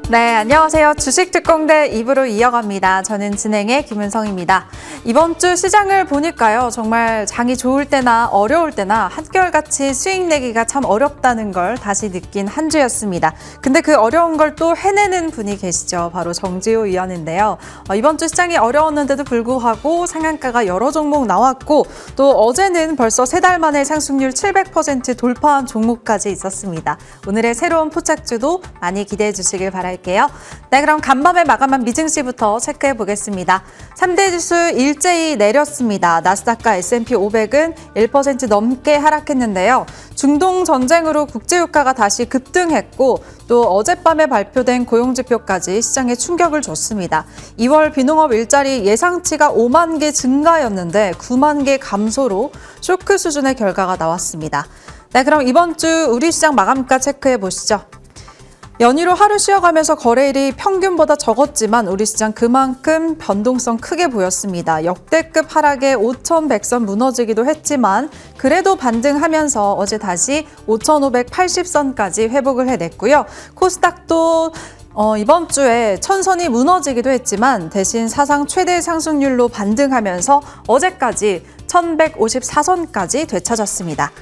네, 안녕하세요. 주식특공대 2부로 이어갑니다. 저는 진행의 김은성입니다. 이번 주 시장을 보니까요. 정말 장이 좋을 때나 어려울 때나 한결같이 수익 내기가 참 어렵다는 걸 다시 느낀 한 주였습니다. 근데 그 어려운 걸 또 해내는 분이 계시죠. 바로 정지호 위원인데요. 이번 주 시장이 어려웠는데도 불구하고 상한가가 여러 종목 나왔고 또 어제는 벌써 3달 만에 상승률 700% 돌파한 종목까지 있었습니다. 오늘의 새로운 포착주도 많이 기대해 주시길 바랄게요. 네, 그럼 간밤에 마감한 미증시부터 체크해 보겠습니다. 3대 지수 일제히 내렸습니다. 나스닥과 S&P 500은 1% 넘게 하락했는데요. 중동 전쟁으로 국제유가가 다시 급등했고 또 어젯밤에 발표된 고용지표까지 시장에 충격을 줬습니다. 2월 비농업 일자리 예상치가 5만 개 증가였는데 9만 개 감소로 쇼크 수준의 결과가 나왔습니다. 네, 그럼 이번 주 우리 시장 마감가 체크해 보시죠. 연휴로 하루 쉬어가면서 거래일이 평균보다 적었지만 우리 시장 그만큼 변동성 크게 보였습니다. 역대급 하락에 5,100선 무너지기도 했지만 그래도 반등하면서 어제 다시 5,580선까지 회복을 해냈고요. 코스닥도 이번 주에 1,000선이 무너지기도 했지만 대신 사상 최대 상승률로 반등하면서 어제까지 1,154선까지 되찾았습니다.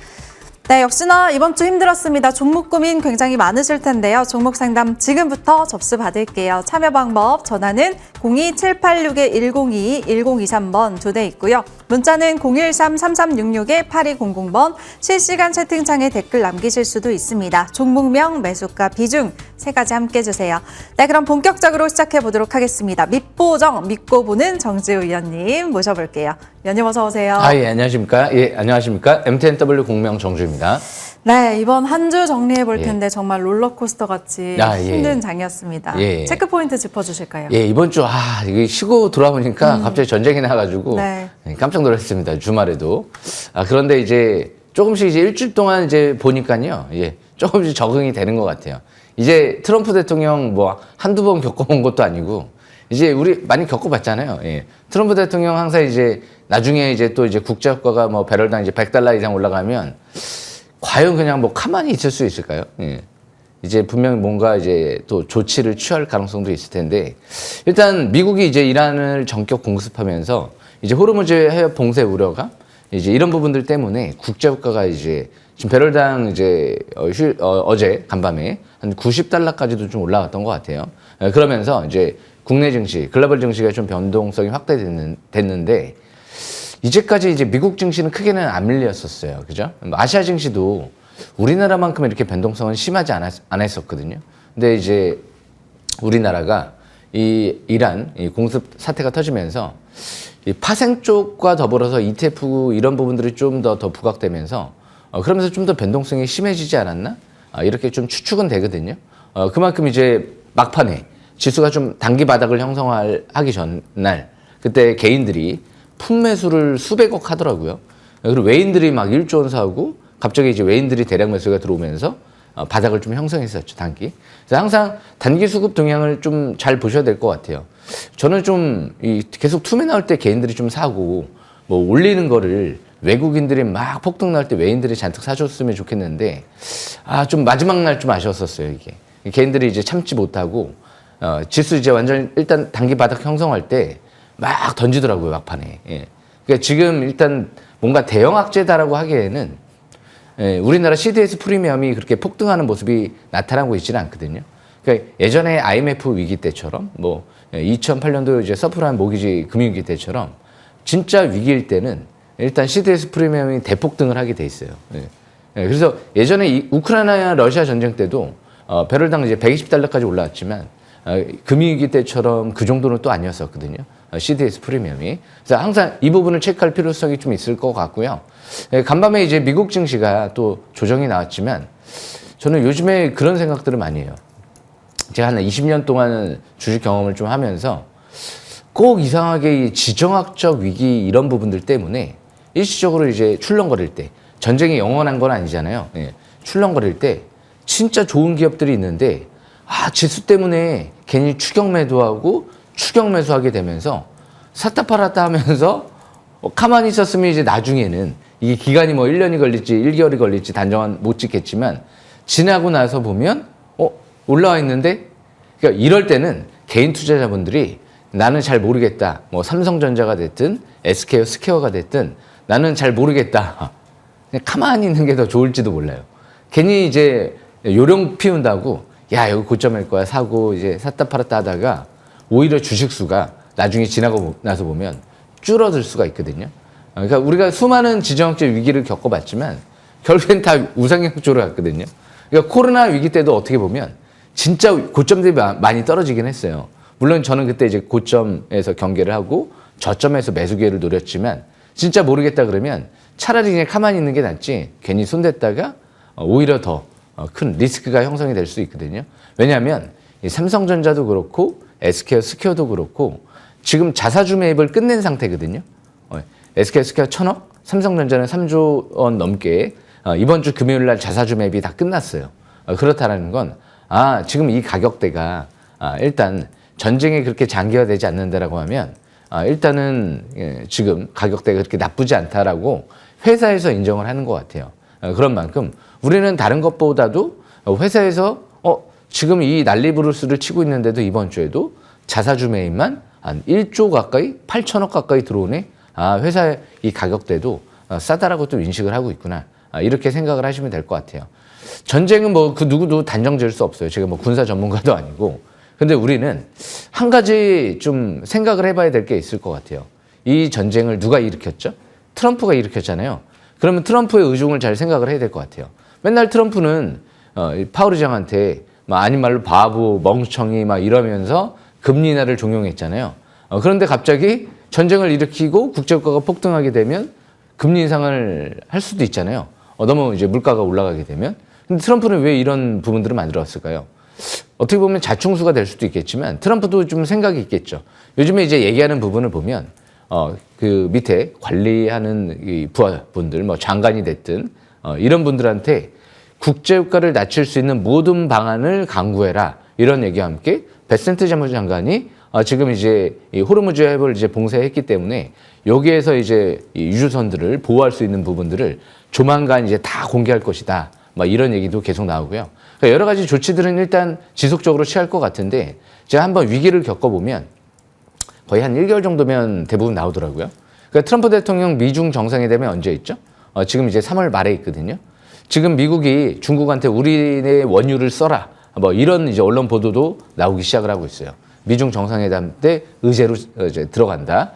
네, 역시나 이번 주 힘들었습니다. 종목 고민 굉장히 많으실 텐데요. 종목 상담 지금부터 접수 받을게요. 참여 방법 전화는 02786-1022, 1023번 2대 있고요. 문자는 013-3366-8200번, 실시간 채팅창에 댓글 남기실 수도 있습니다. 종목명, 매수가, 비중 3가지 함께 해주세요. 네, 그럼 본격적으로 시작해 보도록 하겠습니다. 믿보정, 믿고 보는 정지호 위원님 모셔볼게요. 위원님 어서 오세요. 예, 안녕하십니까? 예, 안녕하십니까? MTNW 공명 정주입니다. 네, 이번 한 주 정리해 볼 텐데 정말 롤러코스터 같이 힘든 예. 장이었습니다. 예. 체크 포인트 짚어주실까요? 예, 이번 주 이게 쉬고 돌아보니까 갑자기 전쟁이 나가지고 네. 깜짝 놀랐습니다. 주말에도. 그런데 이제 조금씩 이제 일주일 동안 이제 보니까요, 조금씩 적응이 되는 것 같아요. 이제 트럼프 대통령 뭐 한두 번 겪어본 것도 아니고 이제 우리 많이 겪어봤잖아요. 예. 트럼프 대통령 항상 이제 나중에 이제 또 이제 국제유가가 뭐 배럴당 이제 $100 이상 올라가면 과연 그냥 뭐 가만히 있을 수 있을까요? 예. 이제 분명히 뭔가 이제 또 조치를 취할 가능성도 있을 텐데 일단 미국이 이제 이란을 전격 공습하면서 이제 호르무즈 해협 봉쇄 우려가 이제 이런 부분들 때문에 국제유가가 이제 지금 배럴당 이제 어제 간밤에 한 $90까지도 좀 올라갔던 것 같아요. 그러면서 이제 국내 증시, 글로벌 증시가 좀 변동성이 확대됐는데 이제까지 이제 미국 증시는 크게는 안 밀렸었어요. 그죠? 아시아 증시도 우리나라만큼 이렇게 변동성은 심하지 않았었거든요. 근데 이제 우리나라가 이 이란 공습 사태가 터지면서 이 파생 쪽과 더불어서 ETF 이런 부분들이 좀 더 부각되면서 그러면서 좀 더 변동성이 심해지지 않았나? 이렇게 좀 추측은 되거든요. 그만큼 이제 막판에 지수가 좀 단기 바닥을 형성하기 전날 그때 개인들이 품매수를 수백억 하더라고요. 그리고 외인들이 막 1조 원 사고 갑자기 이제 외인들이 대량 매수가 들어오면서 바닥을 좀 형성했었죠, 단기. 그래서 항상 단기 수급 동향을 좀 잘 보셔야 될 것 같아요. 저는 좀 계속 투매 나올 때 개인들이 좀 사고 뭐 올리는 거를 외국인들이 막 폭등 나올 때 외인들이 잔뜩 사줬으면 좋겠는데 좀 마지막 날 좀 아쉬웠었어요, 이게. 개인들이 이제 참지 못하고 지수 이제 완전 일단 단기 바닥 형성할 때 막 던지더라고요, 막판에. 예. 그러니까 지금 일단 뭔가 대형 악재다라고 하기에는 우리나라 CDS 프리미엄이 그렇게 폭등하는 모습이 나타나고 있지는 않거든요. 그러니까 예전에 IMF 위기 때처럼 뭐 2008년도 이제 서프라임 모기지 금융위기 때처럼 진짜 위기일 때는 일단 CDS 프리미엄이 대폭등을 하게 돼 있어요. 예. 그래서 예전에 우크라이나 러시아 전쟁 때도 배럴당 이제 $120까지 올라왔지만 금융위기 때처럼 그 정도는 또 아니었었거든요. CDS 프리미엄이. 그래서 항상 이 부분을 체크할 필요성이 좀 있을 것 같고요. 간밤에 이제 미국 증시가 또 조정이 나왔지만 저는 요즘에 그런 생각들을 많이 해요. 제가 한 20년 동안 주식 경험을 좀 하면서 꼭 이상하게 이 지정학적 위기 이런 부분들 때문에 일시적으로 이제 출렁거릴 때 전쟁이 영원한 건 아니잖아요. 출렁거릴 때 진짜 좋은 기업들이 있는데 지수 때문에 괜히 추격 매도하고 추격 매수하게 되면서 샀다 팔았다 하면서 가만히 있었으면 이제 나중에는 이게 기간이 뭐 1년이 걸릴지 1개월이 걸릴지 단정한 못 짓겠지만 지나고 나서 보면 올라와 있는데 그러니까 이럴 때는 개인 투자자분들이 나는 잘 모르겠다. 뭐 삼성전자가 됐든 SK 스퀘어가 됐든 나는 잘 모르겠다. 그냥 가만히 있는 게 더 좋을지도 몰라요. 괜히 이제 요령 피운다고 야 여기 고점일 거야 사고 이제 샀다 팔았다 하다가 오히려 주식수가 나중에 지나고 나서 보면 줄어들 수가 있거든요. 그러니까 우리가 수많은 지정학적 위기를 겪어봤지만 결국엔 다 우상향 쪽으로 갔거든요. 그러니까 코로나 위기 때도 어떻게 보면 진짜 고점 대비 많이 떨어지긴 했어요. 물론 저는 그때 이제 고점에서 경계를 하고 저점에서 매수 기회를 노렸지만 진짜 모르겠다 그러면 차라리 그냥 가만히 있는 게 낫지 괜히 손댔다가 오히려 더 큰 리스크가 형성이 될 수 있거든요. 왜냐하면 이 삼성전자도 그렇고 SK 스퀘어도 그렇고 지금 자사주 매입을 끝낸 상태거든요. SK 스퀘어 1,000억, 삼성전자는 3조 원 넘게 이번 주 금요일 날 자사주 매입이 다 끝났어요. 그렇다라는 건 지금 이 가격대가 일단 전쟁이 그렇게 장기화되지 않는다라고 하면 일단은 지금 가격대가 그렇게 나쁘지 않다라고 회사에서 인정을 하는 것 같아요. 그런 만큼 우리는 다른 것보다도 회사에서 지금 이 난리부르스를 치고 있는데도 이번 주에도 자사주 매입만 한 1조 가까이 8천억 가까이 들어오네. 회사의 이 가격대도 싸다라고 또 인식을 하고 있구나. 이렇게 생각을 하시면 될 것 같아요. 전쟁은 뭐 그 누구도 단정 지을 수 없어요. 제가 뭐 군사 전문가도 아니고. 근데 우리는 한 가지 좀 생각을 해봐야 될 게 있을 것 같아요. 이 전쟁을 누가 일으켰죠? 트럼프가 일으켰잖아요. 그러면 트럼프의 의중을 잘 생각을 해야 될 것 같아요. 맨날 트럼프는 파월 의장한테 아닌 말로 바보, 멍청이 막 이러면서 금리 인하를 종용했잖아요. 그런데 갑자기 전쟁을 일으키고 국제유가가 폭등하게 되면 금리 인상을 할 수도 있잖아요. 너무 이제 물가가 올라가게 되면. 근데 트럼프는 왜 이런 부분들을 만들었을까요? 어떻게 보면 자충수가 될 수도 있겠지만 트럼프도 좀 생각이 있겠죠. 요즘에 이제 얘기하는 부분을 보면 그 밑에 관리하는 이 부하분들, 뭐 장관이 됐든 이런 분들한테 국제유가를 낮출 수 있는 모든 방안을 강구해라 이런 얘기와 함께 베센트 재무장관이 지금 이제 이 호르무즈 해협을 이제 봉쇄했기 때문에 여기에서 이제 이 유조선들을 보호할 수 있는 부분들을 조만간 이제 다 공개할 것이다. 막 이런 얘기도 계속 나오고요. 그러니까 여러 가지 조치들은 일단 지속적으로 취할 것 같은데 제가 한번 위기를 겪어보면 거의 한 1개월 정도면 대부분 나오더라고요. 그러니까 트럼프 대통령 미중 정상회담이 언제 있죠? 지금 이제 3월 말에 있거든요. 지금 미국이 중국한테 우리의 원유를 써라. 뭐 이런 이제 언론 보도도 나오기 시작을 하고 있어요. 미중 정상회담 때 의제로 이제 들어간다.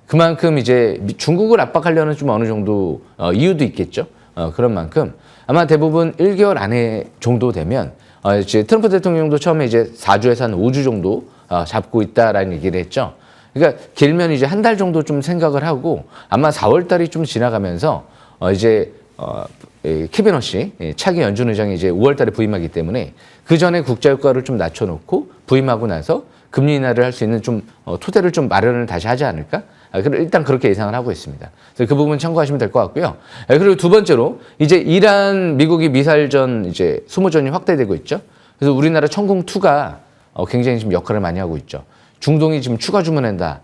그만큼 이제 중국을 압박하려는 좀 어느 정도 이유도 있겠죠. 그런 만큼 아마 대부분 1개월 안에 정도 되면 이제 트럼프 대통령도 처음에 이제 4주에서 한 5주 정도 잡고 있다라는 얘기를 했죠. 그러니까 길면 이제 한 달 정도 좀 생각을 하고 아마 4월 달이 좀 지나가면서 이제 케빈 허시 차기 연준 의장이 이제 5월 달에 부임하기 때문에 그 전에 국제유가를 좀 낮춰놓고 부임하고 나서 금리 인하를 할 수 있는 좀 토대를 좀 마련을 다시 하지 않을까? 일단 그렇게 예상을 하고 있습니다. 그래서 그 부분 참고하시면 될 것 같고요. 그리고 두 번째로 이제 이란 미국이 미사일전 이제 소모전이 확대되고 있죠. 그래서 우리나라 천궁2가 굉장히 지금 역할을 많이 하고 있죠. 중동이 지금 추가 주문한다.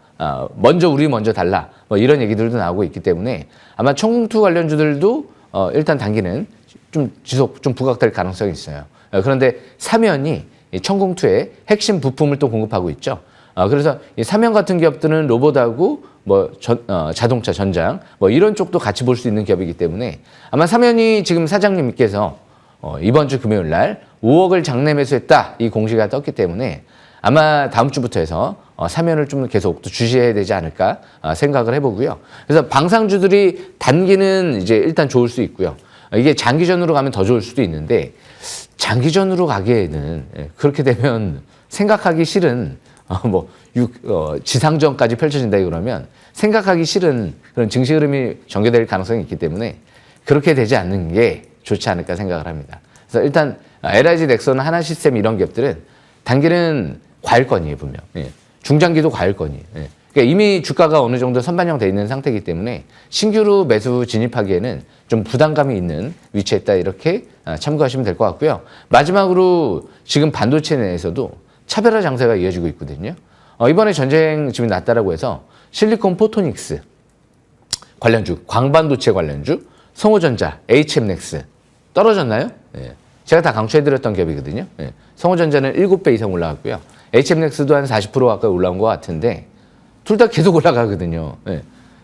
우리 먼저 달라. 뭐 이런 얘기들도 나오고 있기 때문에 아마 천궁2 관련주들도 일단 단기는 좀 부각될 가능성이 있어요. 그런데 사면이 천궁2의 핵심 부품을 또 공급하고 있죠. 그래서 이 사면 같은 기업들은 로봇하고 자동차 전장 이런 쪽도 같이 볼 수 있는 기업이기 때문에 아마 사면이 지금 사장님께서 이번 주 금요일 날 5억을 장내 매수했다 이 공시가 떴기 때문에 아마 다음 주부터 해서 사면을 좀 계속 또 주시해야 되지 않을까 생각을 해보고요. 그래서 방상주들이 단기는 이제 일단 좋을 수 있고요. 이게 장기전으로 가면 더 좋을 수도 있는데 장기전으로 가기에는 그렇게 되면 생각하기 싫은 지상전까지 펼쳐진다 그러면 생각하기 싫은 그런 증시 흐름이 전개될 가능성이 있기 때문에 그렇게 되지 않는 게 좋지 않을까 생각을 합니다. 그래서 일단 LIG, 넥슨, 하나시스템 이런 기업들은 단기는 과일권이에요 분명. 중장기도 과일권이에요. 그러니까 이미 주가가 어느 정도 선반영돼 있는 상태이기 때문에 신규로 매수 진입하기에는 좀 부담감이 있는 위치에 있다 이렇게 참고하시면 될 것 같고요. 마지막으로 지금 반도체 내에서도 차별화 장세가 이어지고 있거든요. 이번에 전쟁 지금 났다라고 해서 실리콘 포토닉스 관련주, 광반도체 관련주, 성호전자, HM넥스 떨어졌나요? 제가 다 강추해드렸던 기업이거든요. 예. 성호전자는 7배 이상 올라갔고요. HM넥스도 한 40% 가까이 올라온 것 같은데 둘 다 계속 올라가거든요. 예.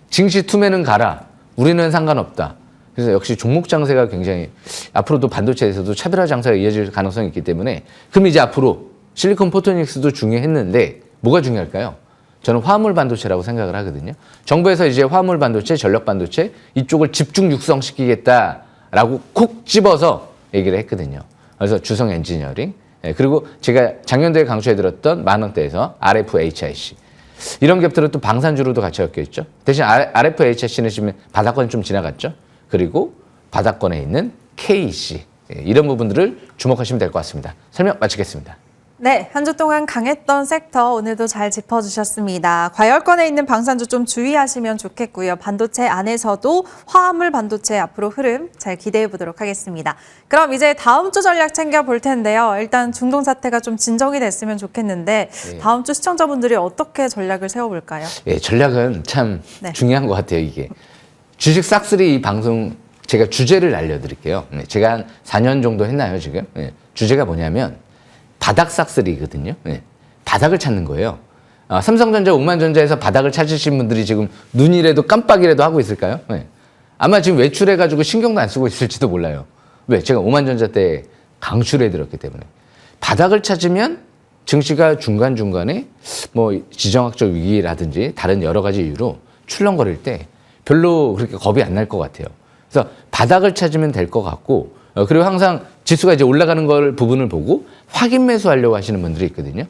증시 투매는 가라. 우리는 상관없다. 그래서 역시 종목 장세가 굉장히 앞으로도 반도체에서도 차별화 장세가 이어질 가능성이 있기 때문에 그럼 이제 앞으로 실리콘 포토닉스도 중요했는데 뭐가 중요할까요? 저는 화물 반도체라고 생각을 하거든요. 정부에서 이제 화물 반도체, 전력 반도체 이쪽을 집중 육성시키겠다라고 콕 집어서 얘기를 했거든요. 그래서 주성 엔지니어링, 그리고 제가 작년도에 강조해드렸던 만원대에서 RFHIC 이런 기업들은 또 방산주로도 같이 엮여 있죠. 대신 RFHIC는 지금 바닥권 좀 지나갔죠. 그리고 바닥권에 있는 KEC 이런 부분들을 주목하시면 될 것 같습니다. 설명 마치겠습니다. 네, 한 주 동안 강했던 섹터 오늘도 잘 짚어주셨습니다. 과열권에 있는 방산주 좀 주의하시면 좋겠고요. 반도체 안에서도 화물 반도체 앞으로 흐름 잘 기대해 보도록 하겠습니다. 그럼 이제 다음 주 전략 챙겨볼 텐데요. 일단 중동 사태가 좀 진정이 됐으면 좋겠는데 다음 주 시청자분들이 어떻게 전략을 세워볼까요? 예, 전략은 참 중요한 것 같아요, 이게. 주식 싹쓸이 이 방송 제가 주제를 알려드릴게요. 제가 한 4년 정도 했나요, 지금? 주제가 뭐냐면 바닥 싹쓸이거든요. 바닥을 찾는 거예요. 삼성전자,億만전자에서 바닥을 찾으신 분들이 지금 눈이라도 깜빡이라도 하고 있을까요? 아마 지금 외출해가지고 신경도 안 쓰고 있을지도 몰라요. 왜? 제가億만전자 때 강추를 해드렸기 때문에. 바닥을 찾으면 증시가 중간중간에 뭐 지정학적 위기라든지 다른 여러 가지 이유로 출렁거릴 때 별로 그렇게 겁이 안 날 것 같아요. 그래서 바닥을 찾으면 될 것 같고, 그리고 항상 지수가 이제 올라가는 걸 부분을 보고 확인 매수하려고 하시는 분들이 있거든요.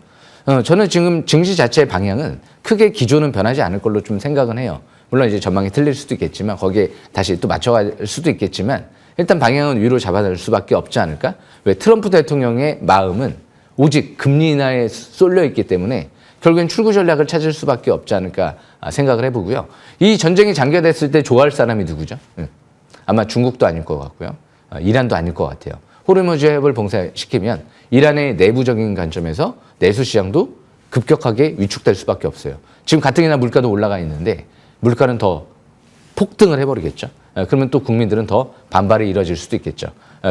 저는 지금 증시 자체의 방향은 크게 기조는 변하지 않을 걸로 좀 생각은 해요. 물론 이제 전망이 틀릴 수도 있겠지만 거기에 다시 또 맞춰갈 수도 있겠지만 일단 방향은 위로 잡아낼 수밖에 없지 않을까? 왜? 트럼프 대통령의 마음은 오직 금리 인하에 쏠려 있기 때문에 결국엔 출구 전략을 찾을 수밖에 없지 않을까 생각을 해보고요. 이 전쟁이 장기화됐을 때 좋아할 사람이 누구죠? 아마 중국도 아닐 것 같고요. 이란도 아닐 것 같아요. 호르무즈 해협을 봉쇄시키면 이란의 내부적인 관점에서 내수 시장도 급격하게 위축될 수밖에 없어요. 지금 가뜩이나 물가도 올라가 있는데 물가는 더 폭등을 해버리겠죠. 그러면 또 국민들은 더 반발이 이뤄질 수도 있겠죠.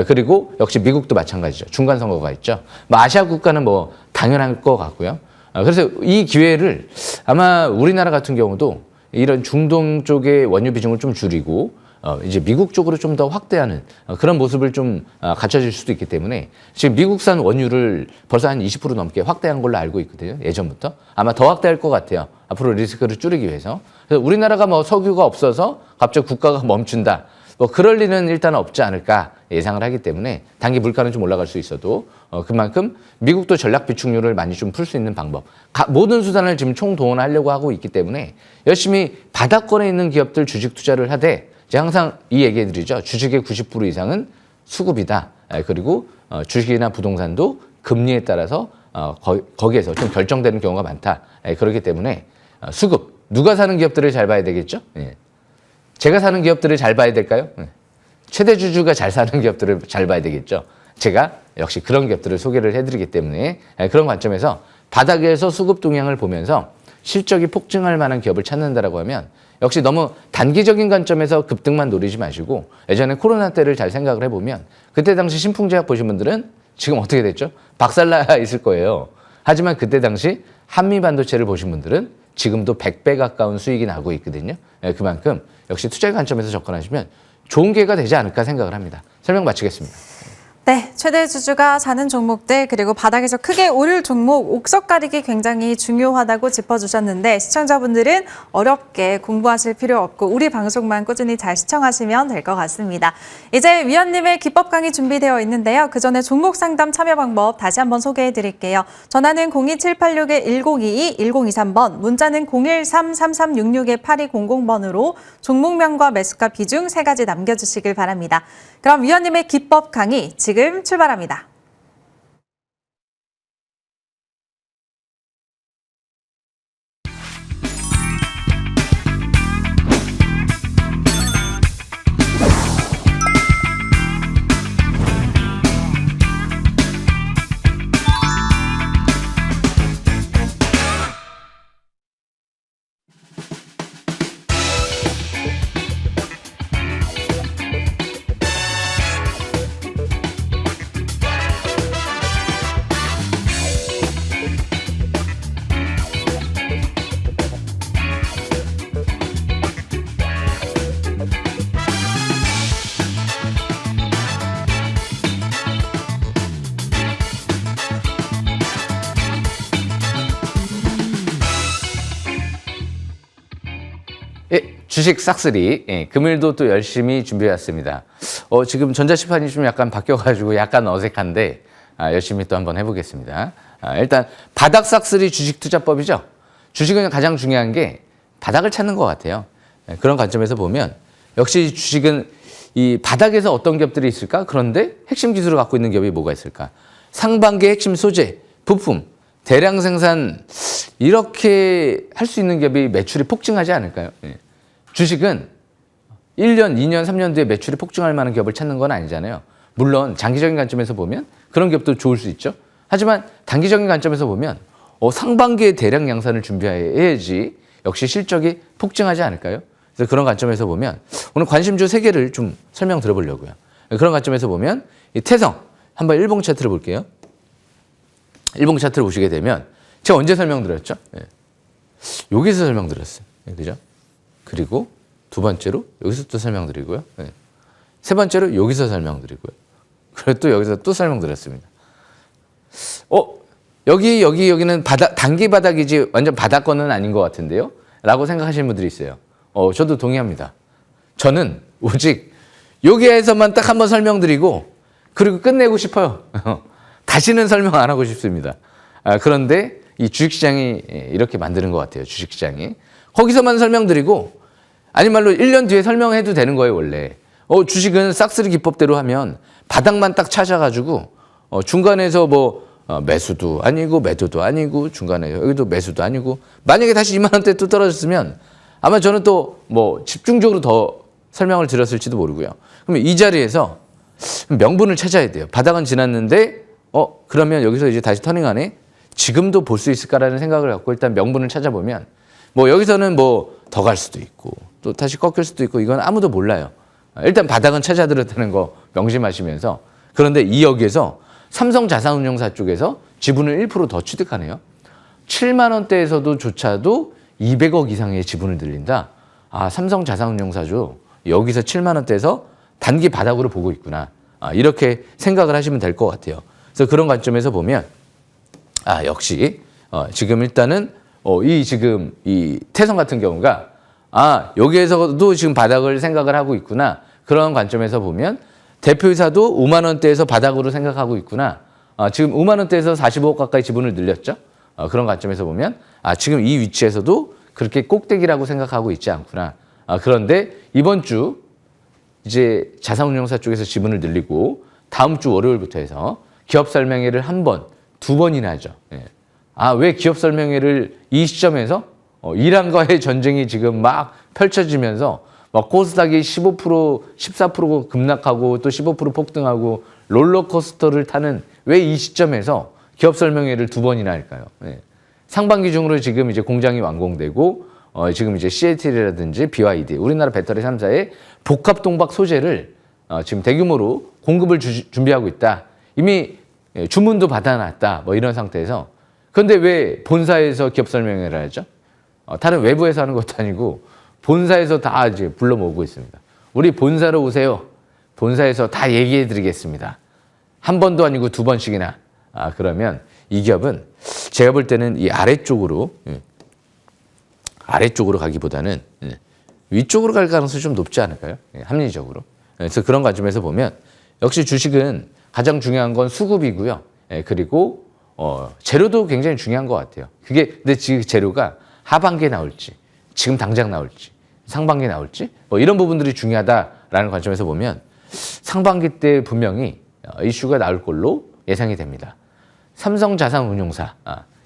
그리고 역시 미국도 마찬가지죠. 중간 선거가 있죠. 뭐 아시아 국가는 뭐 당연할 것 같고요. 그래서 이 기회를 아마 우리나라 같은 경우도 이런 중동 쪽의 원유 비중을 좀 줄이고 이제 미국 쪽으로 좀 더 확대하는 그런 모습을 좀 갖춰질 수도 있기 때문에 지금 미국산 원유를 벌써 한 20% 넘게 확대한 걸로 알고 있거든요. 예전부터. 아마 더 확대할 것 같아요. 앞으로 리스크를 줄이기 위해서. 그래서 우리나라가 뭐 석유가 없어서 갑자기 국가가 멈춘다. 뭐 그럴 리는 일단 없지 않을까 예상을 하기 때문에 단기 물가는 좀 올라갈 수 있어도 그만큼 미국도 전략 비축률을 많이 좀 풀 수 있는 방법. 모든 수단을 지금 총동원하려고 하고 있기 때문에 열심히 바닥권에 있는 기업들 주식 투자를 하되 제가 항상 이 얘기해드리죠. 주식의 90% 이상은 수급이다. 그리고 주식이나 부동산도 금리에 따라서 거기에서 좀 결정되는 경우가 많다. 그렇기 때문에 수급, 누가 사는 기업들을 잘 봐야 되겠죠? 제가 사는 기업들을 잘 봐야 될까요? 최대 주주가 잘 사는 기업들을 잘 봐야 되겠죠. 제가 역시 그런 기업들을 소개를 해드리기 때문에 그런 관점에서 바닥에서 수급 동향을 보면서 실적이 폭증할 만한 기업을 찾는다라고 하면 역시 너무 단기적인 관점에서 급등만 노리지 마시고 예전에 코로나 때를 잘 생각을 해보면 그때 당시 신풍제약 보신 분들은 지금 어떻게 됐죠? 박살나 있을 거예요. 하지만 그때 당시 한미 반도체를 보신 분들은 지금도 100배 가까운 수익이 나고 있거든요. 그만큼 역시 투자의 관점에서 접근하시면 좋은 기회가 되지 않을까 생각을 합니다. 설명 마치겠습니다. 네, 최대 주주가 사는 종목들 그리고 바닥에서 크게 오를 종목 옥석 가리기 굉장히 중요하다고 짚어주셨는데 시청자분들은 어렵게 공부하실 필요 없고 우리 방송만 꾸준히 잘 시청하시면 될 것 같습니다. 이제 위원님의 기법 강의 준비되어 있는데요. 그 전에 종목 상담 참여 방법 다시 한번 소개해 드릴게요. 전화는 02786-1022, 1023번, 문자는 013-3366-8200번으로 종목명과 매수가 비중 3가지 남겨주시길 바랍니다. 그럼 위원님의 기법 강의 지금 출발합니다. 주식 싹쓸이. 예, 금일도 또 열심히 준비해왔습니다. 지금 전자시판이 좀 약간 바뀌어가지고 약간 어색한데 열심히 또 한번 해보겠습니다. 일단 바닥 싹쓸이 주식 투자법이죠. 주식은 가장 중요한 게 바닥을 찾는 것 같아요. 예, 그런 관점에서 보면 역시 주식은 이 바닥에서 어떤 기업들이 있을까? 그런데 핵심 기술을 갖고 있는 기업이 뭐가 있을까? 상반기 핵심 소재, 부품, 대량 생산 이렇게 할 수 있는 기업이 매출이 폭증하지 않을까요? 예. 주식은 1년, 2년, 3년 뒤에 매출이 폭증할 만한 기업을 찾는 건 아니잖아요. 물론 장기적인 관점에서 보면 그런 기업도 좋을 수 있죠. 하지만 단기적인 관점에서 보면 상반기에 대량 양산을 준비해야지 역시 실적이 폭증하지 않을까요? 그래서 그런 관점에서 보면 오늘 관심주 3개를 좀 설명 들어보려고요. 그런 관점에서 보면 이 태성, 한번 일봉 차트를 볼게요. 일봉 차트를 보시게 되면 제가 언제 설명드렸죠? 예. 여기서 설명드렸어요. 예, 그죠? 그리고 두 번째로 여기서 또 설명드리고요. 예. 세 번째로 여기서 설명드리고요. 그리고 또 여기서 또 설명드렸습니다. 여기는 단기 바닥이지 완전 바닥권은 아닌 것 같은데요? 라고 생각하시는 분들이 있어요. 저도 동의합니다. 저는 오직 여기에서만 딱 한번 설명드리고 그리고 끝내고 싶어요. 다시는 설명 안 하고 싶습니다. 그런데 이 주식시장이 이렇게 만드는 것 같아요. 주식시장이. 거기서만 설명드리고 아니 말로 1년 뒤에 설명해도 되는 거예요. 원래. 주식은 싹쓸이 기법대로 하면 바닥만 딱 찾아가지고 중간에서 뭐 매수도 아니고 매도도 아니고 중간에 여기도 매수도 아니고 만약에 다시 2만 원대 또 떨어졌으면 아마 저는 또 뭐 집중적으로 더 설명을 드렸을지도 모르고요. 그러면 이 자리에서 명분을 찾아야 돼요. 바닥은 지났는데 그러면 여기서 이제 다시 터닝하네. 지금도 볼 수 있을까라는 생각을 갖고 일단 명분을 찾아보면 뭐 여기서는 뭐 더 갈 수도 있고 또 다시 꺾일 수도 있고 이건 아무도 몰라요. 일단 바닥은 찾아들었다는 거 명심하시면서 그런데 이 여기에서 삼성자산운용사 쪽에서 지분을 1% 더 취득하네요. 7만 원대에서도 조차도 200억 이상의 지분을 늘린다. 삼성자산운용사죠. 여기서 7만 원대에서 단기 바닥으로 보고 있구나. 이렇게 생각을 하시면 될 것 같아요. 그래서 그런 관점에서 보면 역시 지금 일단은 이 태성 같은 경우가 여기에서도 지금 바닥을 생각을 하고 있구나. 그런 관점에서 보면 대표이사도 5만 원대에서 바닥으로 생각하고 있구나. 지금 5만 원대에서 45억 가까이 지분을 늘렸죠. 그런 관점에서 보면 지금 이 위치에서도 그렇게 꼭대기라고 생각하고 있지 않구나. 그런데 이번 주 이제 자산운용사 쪽에서 지분을 늘리고 다음 주 월요일부터 해서 기업 설명회를 한 번, 두 번이나 하죠. 예. 왜 기업 설명회를 이 시점에서 이란과의 전쟁이 지금 막 펼쳐지면서 막 코스닥이 15%, 14% 급락하고 또 15% 폭등하고 롤러코스터를 타는 왜 이 시점에서 기업 설명회를 두 번이나 할까요? 예. 상반기 중으로 지금 이제 공장이 완공되고 지금 이제 CATL이라든지 BYD, 우리나라 배터리 3사의 복합 동박 소재를 지금 대규모로 공급을 준비하고 있다. 이미 주문도 받아놨다. 뭐 이런 상태에서. 그런데 왜 본사에서 기업 설명회를 하죠? 다른 외부에서 하는 것도 아니고 본사에서 다 이제 불러 모으고 있습니다. 우리 본사로 오세요. 본사에서 다 얘기해 드리겠습니다. 한 번도 아니고 두 번씩이나. 그러면 이 기업은 제가 볼 때는 이 아래쪽으로 가기보다는 위쪽으로 갈 가능성이 좀 높지 않을까요? 합리적으로. 그래서 그런 관점에서 보면 역시 주식은 가장 중요한 건 수급이고요. 그리고 재료도 굉장히 중요한 것 같아요. 근데 지금 재료가 하반기에 나올지, 지금 당장 나올지, 상반기에 나올지 뭐 이런 부분들이 중요하다라는 관점에서 보면 상반기 때 분명히 이슈가 나올 걸로 예상이 됩니다. 삼성자산운용사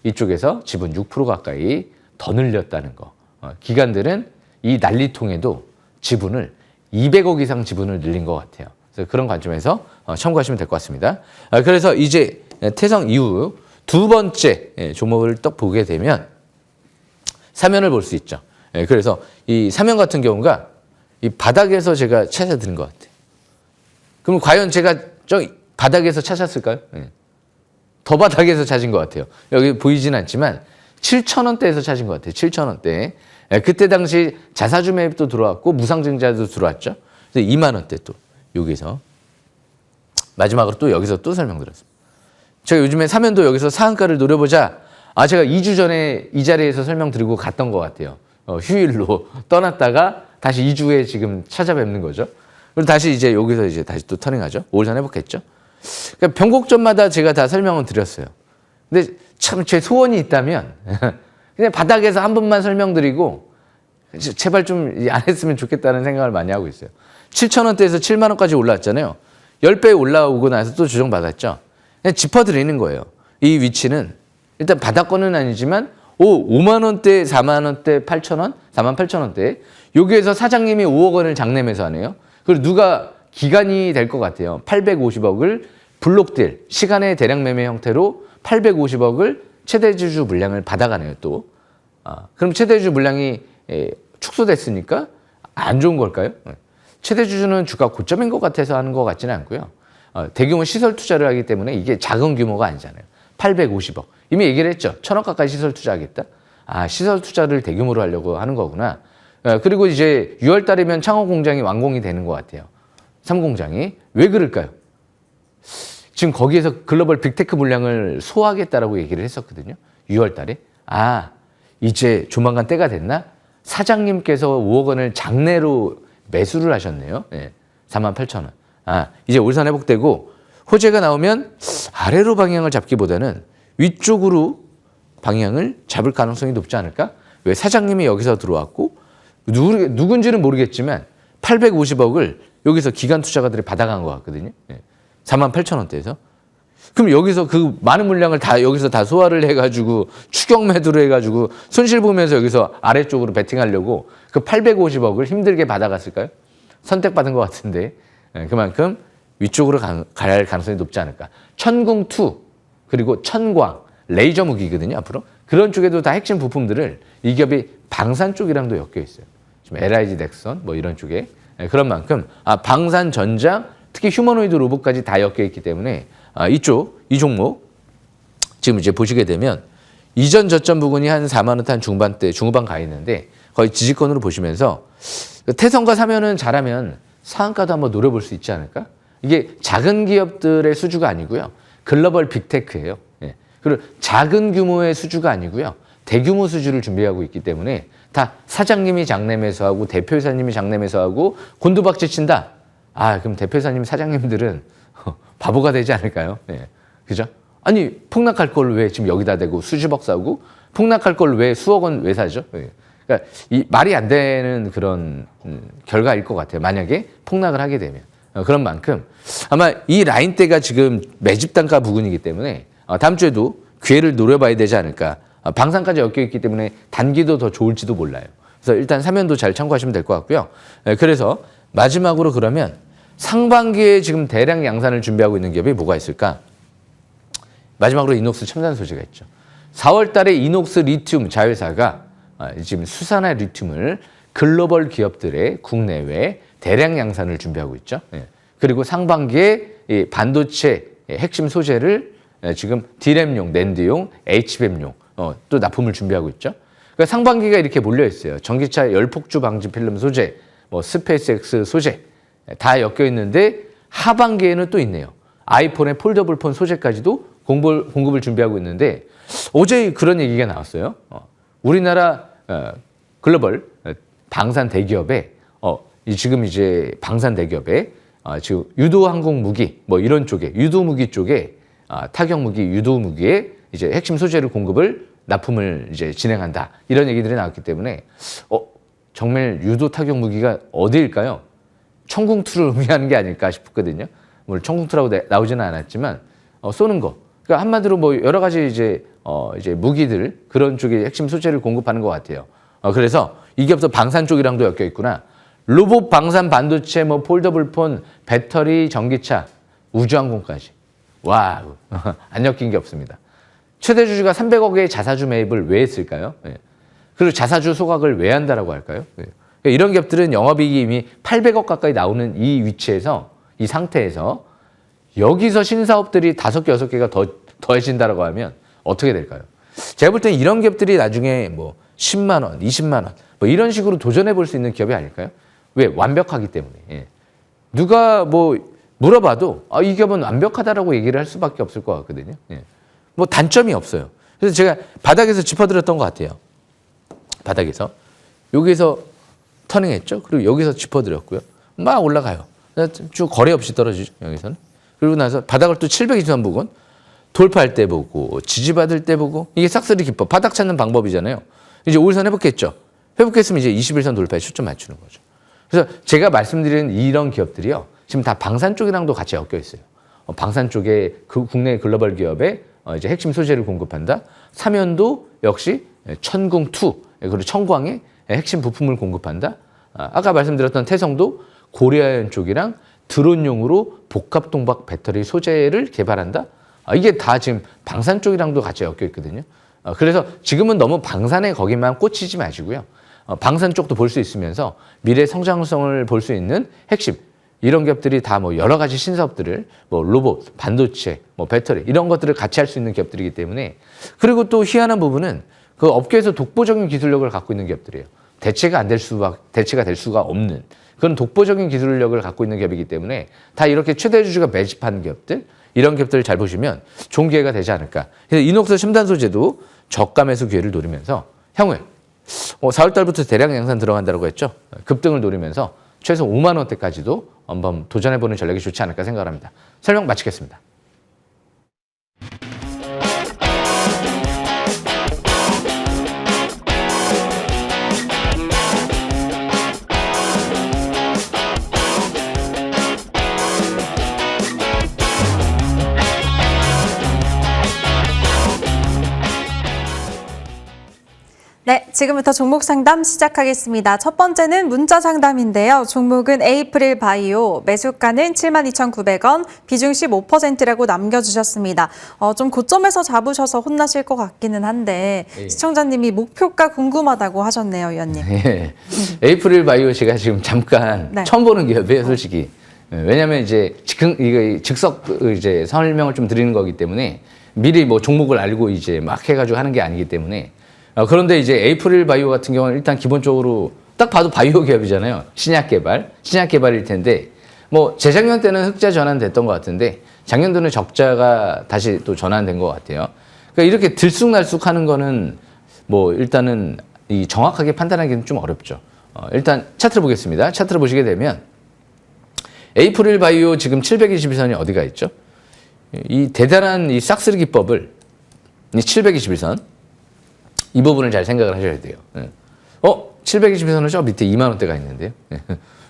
이쪽에서 지분 6% 가까이 더 늘렸다는 거. 기관들은 이 난리통에도 지분을 200억 이상 지분을 늘린 것 같아요. 그래서 그런 관점에서 참고하시면 될 것 같습니다. 그래서 이제 태성 이후 두 번째 종목을 딱 보게 되면 사면을 볼 수 있죠. 그래서 이 사면 같은 경우가 이 바닥에서 제가 찾아드린 것 같아요. 그럼 과연 제가 저 바닥에서 찾았을까요? 더 바닥에서 찾은 것 같아요. 여기 보이진 않지만 7,000원대에서 찾은 것 같아요. 7,000원대. 그때 당시 자사주 매입도 들어왔고 무상증자도 들어왔죠. 그래서 2만 원대 또 여기서 마지막으로 또 여기서 또 설명드렸습니다. 제가 요즘에 사면도 여기서 상한가를 노려보자. 제가 2주 전에 이 자리에서 설명드리고 갔던 것 같아요. 휴일로 떠났다가 다시 2주에 지금 찾아뵙는 거죠. 그리고 다시 이제 여기서 이제 다시 또 터닝하죠. 5월 회복했죠. 그러니까 변곡점마다 제가 다 설명을 드렸어요. 근데 참 제 소원이 있다면 그냥 바닥에서 한 번만 설명드리고 제발 좀 안 했으면 좋겠다는 생각을 많이 하고 있어요. 7,000원대에서 7만 원까지 올라왔잖아요. 10배 올라오고 나서 또 조정받았죠. 그냥 짚어드리는 거예요. 이 위치는 일단 바닥권은 아니지만 5만 원대, 4만 원대, 8,000원, 4만 8천 원대 여기에서 사장님이 5억 원을 장내 매수하네요. 그리고 누가 기간이 될 것 같아요. 850억을 블록딜, 시간의 대량 매매 형태로 850억을 최대주주 물량을 받아가네요, 또. 그럼 최대주주 물량이 축소됐으니까 안 좋은 걸까요? 최대주주는 주가 고점인 것 같아서 하는 것 같지는 않고요. 대규모 시설 투자를 하기 때문에 이게 작은 규모가 아니잖아요. 850억. 이미 얘기를 했죠. 1,000억 가까이 시설 투자하겠다. 시설 투자를 대규모로 하려고 하는 거구나. 그리고 이제 6월 달이면 창원 공장이 완공이 되는 것 같아요. 3공장이. 왜 그럴까요? 지금 거기에서 글로벌 빅테크 물량을 소화하겠다라고 얘기를 했었거든요. 6월 달에. 이제 조만간 때가 됐나? 사장님께서 5억 원을 장내로 매수를 하셨네요. 4만 8천 원. 이제 올선 회복되고 호재가 나오면 아래로 방향을 잡기보다는 위쪽으로 방향을 잡을 가능성이 높지 않을까? 왜 사장님이 여기서 들어왔고 누군지는 모르겠지만 850억을 여기서 기관 투자가들이 받아간 것 같거든요. 4만 8천 원대에서. 그럼 여기서 그 많은 물량을 다 여기서 다 소화를 해가지고 추격 매도를 해가지고 손실 보면서 여기서 아래쪽으로 베팅하려고 그 850억을 힘들게 받아갔을까요? 선택받은 것 같은데 그만큼 위쪽으로 갈 가능성이 높지 않을까. 천궁2 그리고 천광 레이저 무기거든요. 앞으로 그런 쪽에도 다 핵심 부품들을 이 기업이 방산 쪽이랑도 엮여 있어요. 지금 LIG 넥선 뭐 이런 쪽에 그런 만큼 방산 전자 특히 휴머노이드 로봇까지 다 엮여 있기 때문에 이 종목 지금 이제 보시게 되면 이전 저점 부근이 한 4만 원대 한 중반대 중후반 가 있는데 거의 지지권으로 보시면서 태성과 사면은 잘하면 상한가도 한번 노려볼 수 있지 않을까? 이게 작은 기업들의 수주가 아니고요. 글로벌 빅테크예요. 그리고 작은 규모의 수주가 아니고요. 대규모 수주를 준비하고 있기 때문에 다 사장님이 장내 매수하고 대표이사님이 장내 매수하고 곤두박질 친다. 그럼 대표이사님 사장님들은 바보가 되지 않을까요? 그죠? 아니 폭락할 걸 왜 지금 여기다 대고 수십억 사고 폭락할 걸 왜 수억 원 왜 사죠? 그러니까 이 말이 안 되는 그런 결과일 것 같아요. 만약에 폭락을 하게 되면. 그런 만큼 아마 이 라인대가 지금 매집 단가 부근이기 때문에 다음 주에도 기회를 노려봐야 되지 않을까. 방산까지 엮여 있기 때문에 단기도 더 좋을지도 몰라요. 그래서 일단 사면도 잘 참고하시면 될 것 같고요. 그래서 마지막으로 그러면 상반기에 지금 대량 양산을 준비하고 있는 기업이 뭐가 있을까? 마지막으로 이녹스 첨단 소재가 있죠. 4월 달에 이녹스 리튬 자회사가 지금 수산화 리튬을 글로벌 기업들의 국내외 대량 양산을 준비하고 있죠. 그리고 상반기에 이 반도체 핵심 소재를 지금 D램용, 낸드용, HBM용 또 납품을 준비하고 있죠. 그러니까 상반기가 이렇게 몰려 있어요. 전기차 열폭주 방지 필름 소재, 스페이스X 소재 다 엮여 있는데 하반기에는 또 있네요. 아이폰의 폴더블폰 소재까지도 공급을 준비하고 있는데 어제 그런 얘기가 나왔어요. 우리나라 글로벌 방산 대기업에 지금 이제 방산 대기업에 지금 유도 항공 무기 이런 쪽에 유도 무기 쪽에 타격 무기 유도 무기에 이제 핵심 소재를 공급을 납품을 이제 진행한다 이런 얘기들이 나왔기 때문에 정말 유도 타격 무기가 어디일까요? 천궁2를 의미하는 게 아닐까 싶거든요. 물론 천궁2라고 나오지는 않았지만 쏘는 거. 그러니까 한마디로 여러 가지 이제 무기들 그런 쪽에 핵심 소재를 공급하는 것 같아요. 그래서 이 기업도 방산 쪽이랑도 엮여 있구나. 로봇 방산 반도체 폴더블폰 배터리 전기차 우주항공까지. 와, 안 엮인 게 없습니다. 최대 주주가 300억의 자사주 매입을 왜 했을까요? 그리고 자사주 소각을 왜 한다라고 할까요? 이런 기업들은 영업이익이 이미 800억 가까이 나오는 이 위치에서 이 상태에서 여기서 신사업들이 5개, 6개가 더해진다라고 하면 어떻게 될까요? 제가 볼 때는 이런 기업들이 나중에 10만 원, 20만 원 이런 식으로 도전해 볼 수 있는 기업이 아닐까요? 왜? 완벽하기 때문에. 누가 물어봐도 이 기업은 완벽하다라고 얘기를 할 수밖에 없을 것 같거든요. 단점이 없어요. 그래서 제가 바닥에서 짚어드렸던 것 같아요. 바닥에서. 여기서 터닝했죠. 그리고 여기서 짚어드렸고요. 막 올라가요. 쭉 거래 없이 떨어지죠. 여기서는. 그리고 나서 바닥을 또 720선 부근 돌파할 때 보고 지지받을 때 보고 이게 싹쓸이 기법. 바닥 찾는 방법이잖아요. 이제 5일선 회복했죠. 회복했으면 이제 21선 돌파에 초점 맞추는 거죠. 그래서 제가 말씀드리는 이런 기업들이요. 지금 다 방산 쪽이랑도 같이 엮여 있어요. 방산 쪽에 그 국내 글로벌 기업에 이제 핵심 소재를 공급한다. 삼연도 역시 천궁2 그리고 청광에 핵심 부품을 공급한다. 아까 말씀드렸던 태성도 고려아연 쪽이랑 드론용으로 복합 동박 배터리 소재를 개발한다. 이게 다 지금 방산 쪽이랑도 같이 엮여 있거든요. 그래서 지금은 너무 방산에 거기만 꽂히지 마시고요. 방산 쪽도 볼 수 있으면서 미래 성장성을 볼 수 있는 핵심 이런 기업들이 다 뭐 여러 가지 신사업들을 뭐 로봇, 반도체, 뭐 배터리 이런 것들을 같이 할 수 있는 기업들이기 때문에 그리고 또 희한한 부분은 그 업계에서 독보적인 기술력을 갖고 있는 기업들이에요. 대체가 될 수가 없는 그런 독보적인 기술력을 갖고 있는 기업이기 때문에 다 이렇게 최대 주주가 매집하는 기업들 이런 기업들을 잘 보시면 좋은 기회가 되지 않을까. 그래서 이녹스 첨단 소재도 저가 매수 기회를 노리면서 향후에 4월 달부터 대량 양산 들어간다고 했죠. 급등을 노리면서 최소 5만 원대까지도 한번 도전해보는 전략이 좋지 않을까 생각합니다. 설명 마치겠습니다. 네, 지금부터 종목 상담 시작하겠습니다. 첫 번째는 문자 상담인데요. 종목은 에이프릴 바이오, 매수가는 72,900원, 비중 15%라고 남겨주셨습니다. 좀 고점에서 잡으셔서 혼나실 것 같기는 한데 시청자님이 목표가 궁금하다고 하셨네요, 위원님. 예. 에이프릴 바이오 제가 지금 잠깐 네. 처음 보는 기업이에요, 솔직히. 왜냐하면 이제 즉석 이제 설명을 좀 드리는 거기 때문에 미리 뭐 종목을 알고 이제 막 해가지고 하는 게 아니기 때문에. 그런데 이제 에이프릴 바이오 같은 경우는 일단 기본적으로 딱 봐도 바이오 기업이잖아요. 신약 개발일 텐데 뭐 재작년 때는 흑자 전환됐던 것 같은데 작년도는 적자가 다시 또 전환된 것 같아요. 그러니까 이렇게 들쑥날쑥하는 거는 뭐 일단은 이 정확하게 판단하기는 좀 어렵죠. 일단 차트를 보겠습니다. 차트를 보시게 되면 에이프릴 바이오 지금 721선이 어디가 있죠? 이 대단한 이 싹쓸이 기법을 이 721선 이 부분을 잘 생각을 하셔야 돼요. 721선은 저 밑에 2만 원대가 있는데요.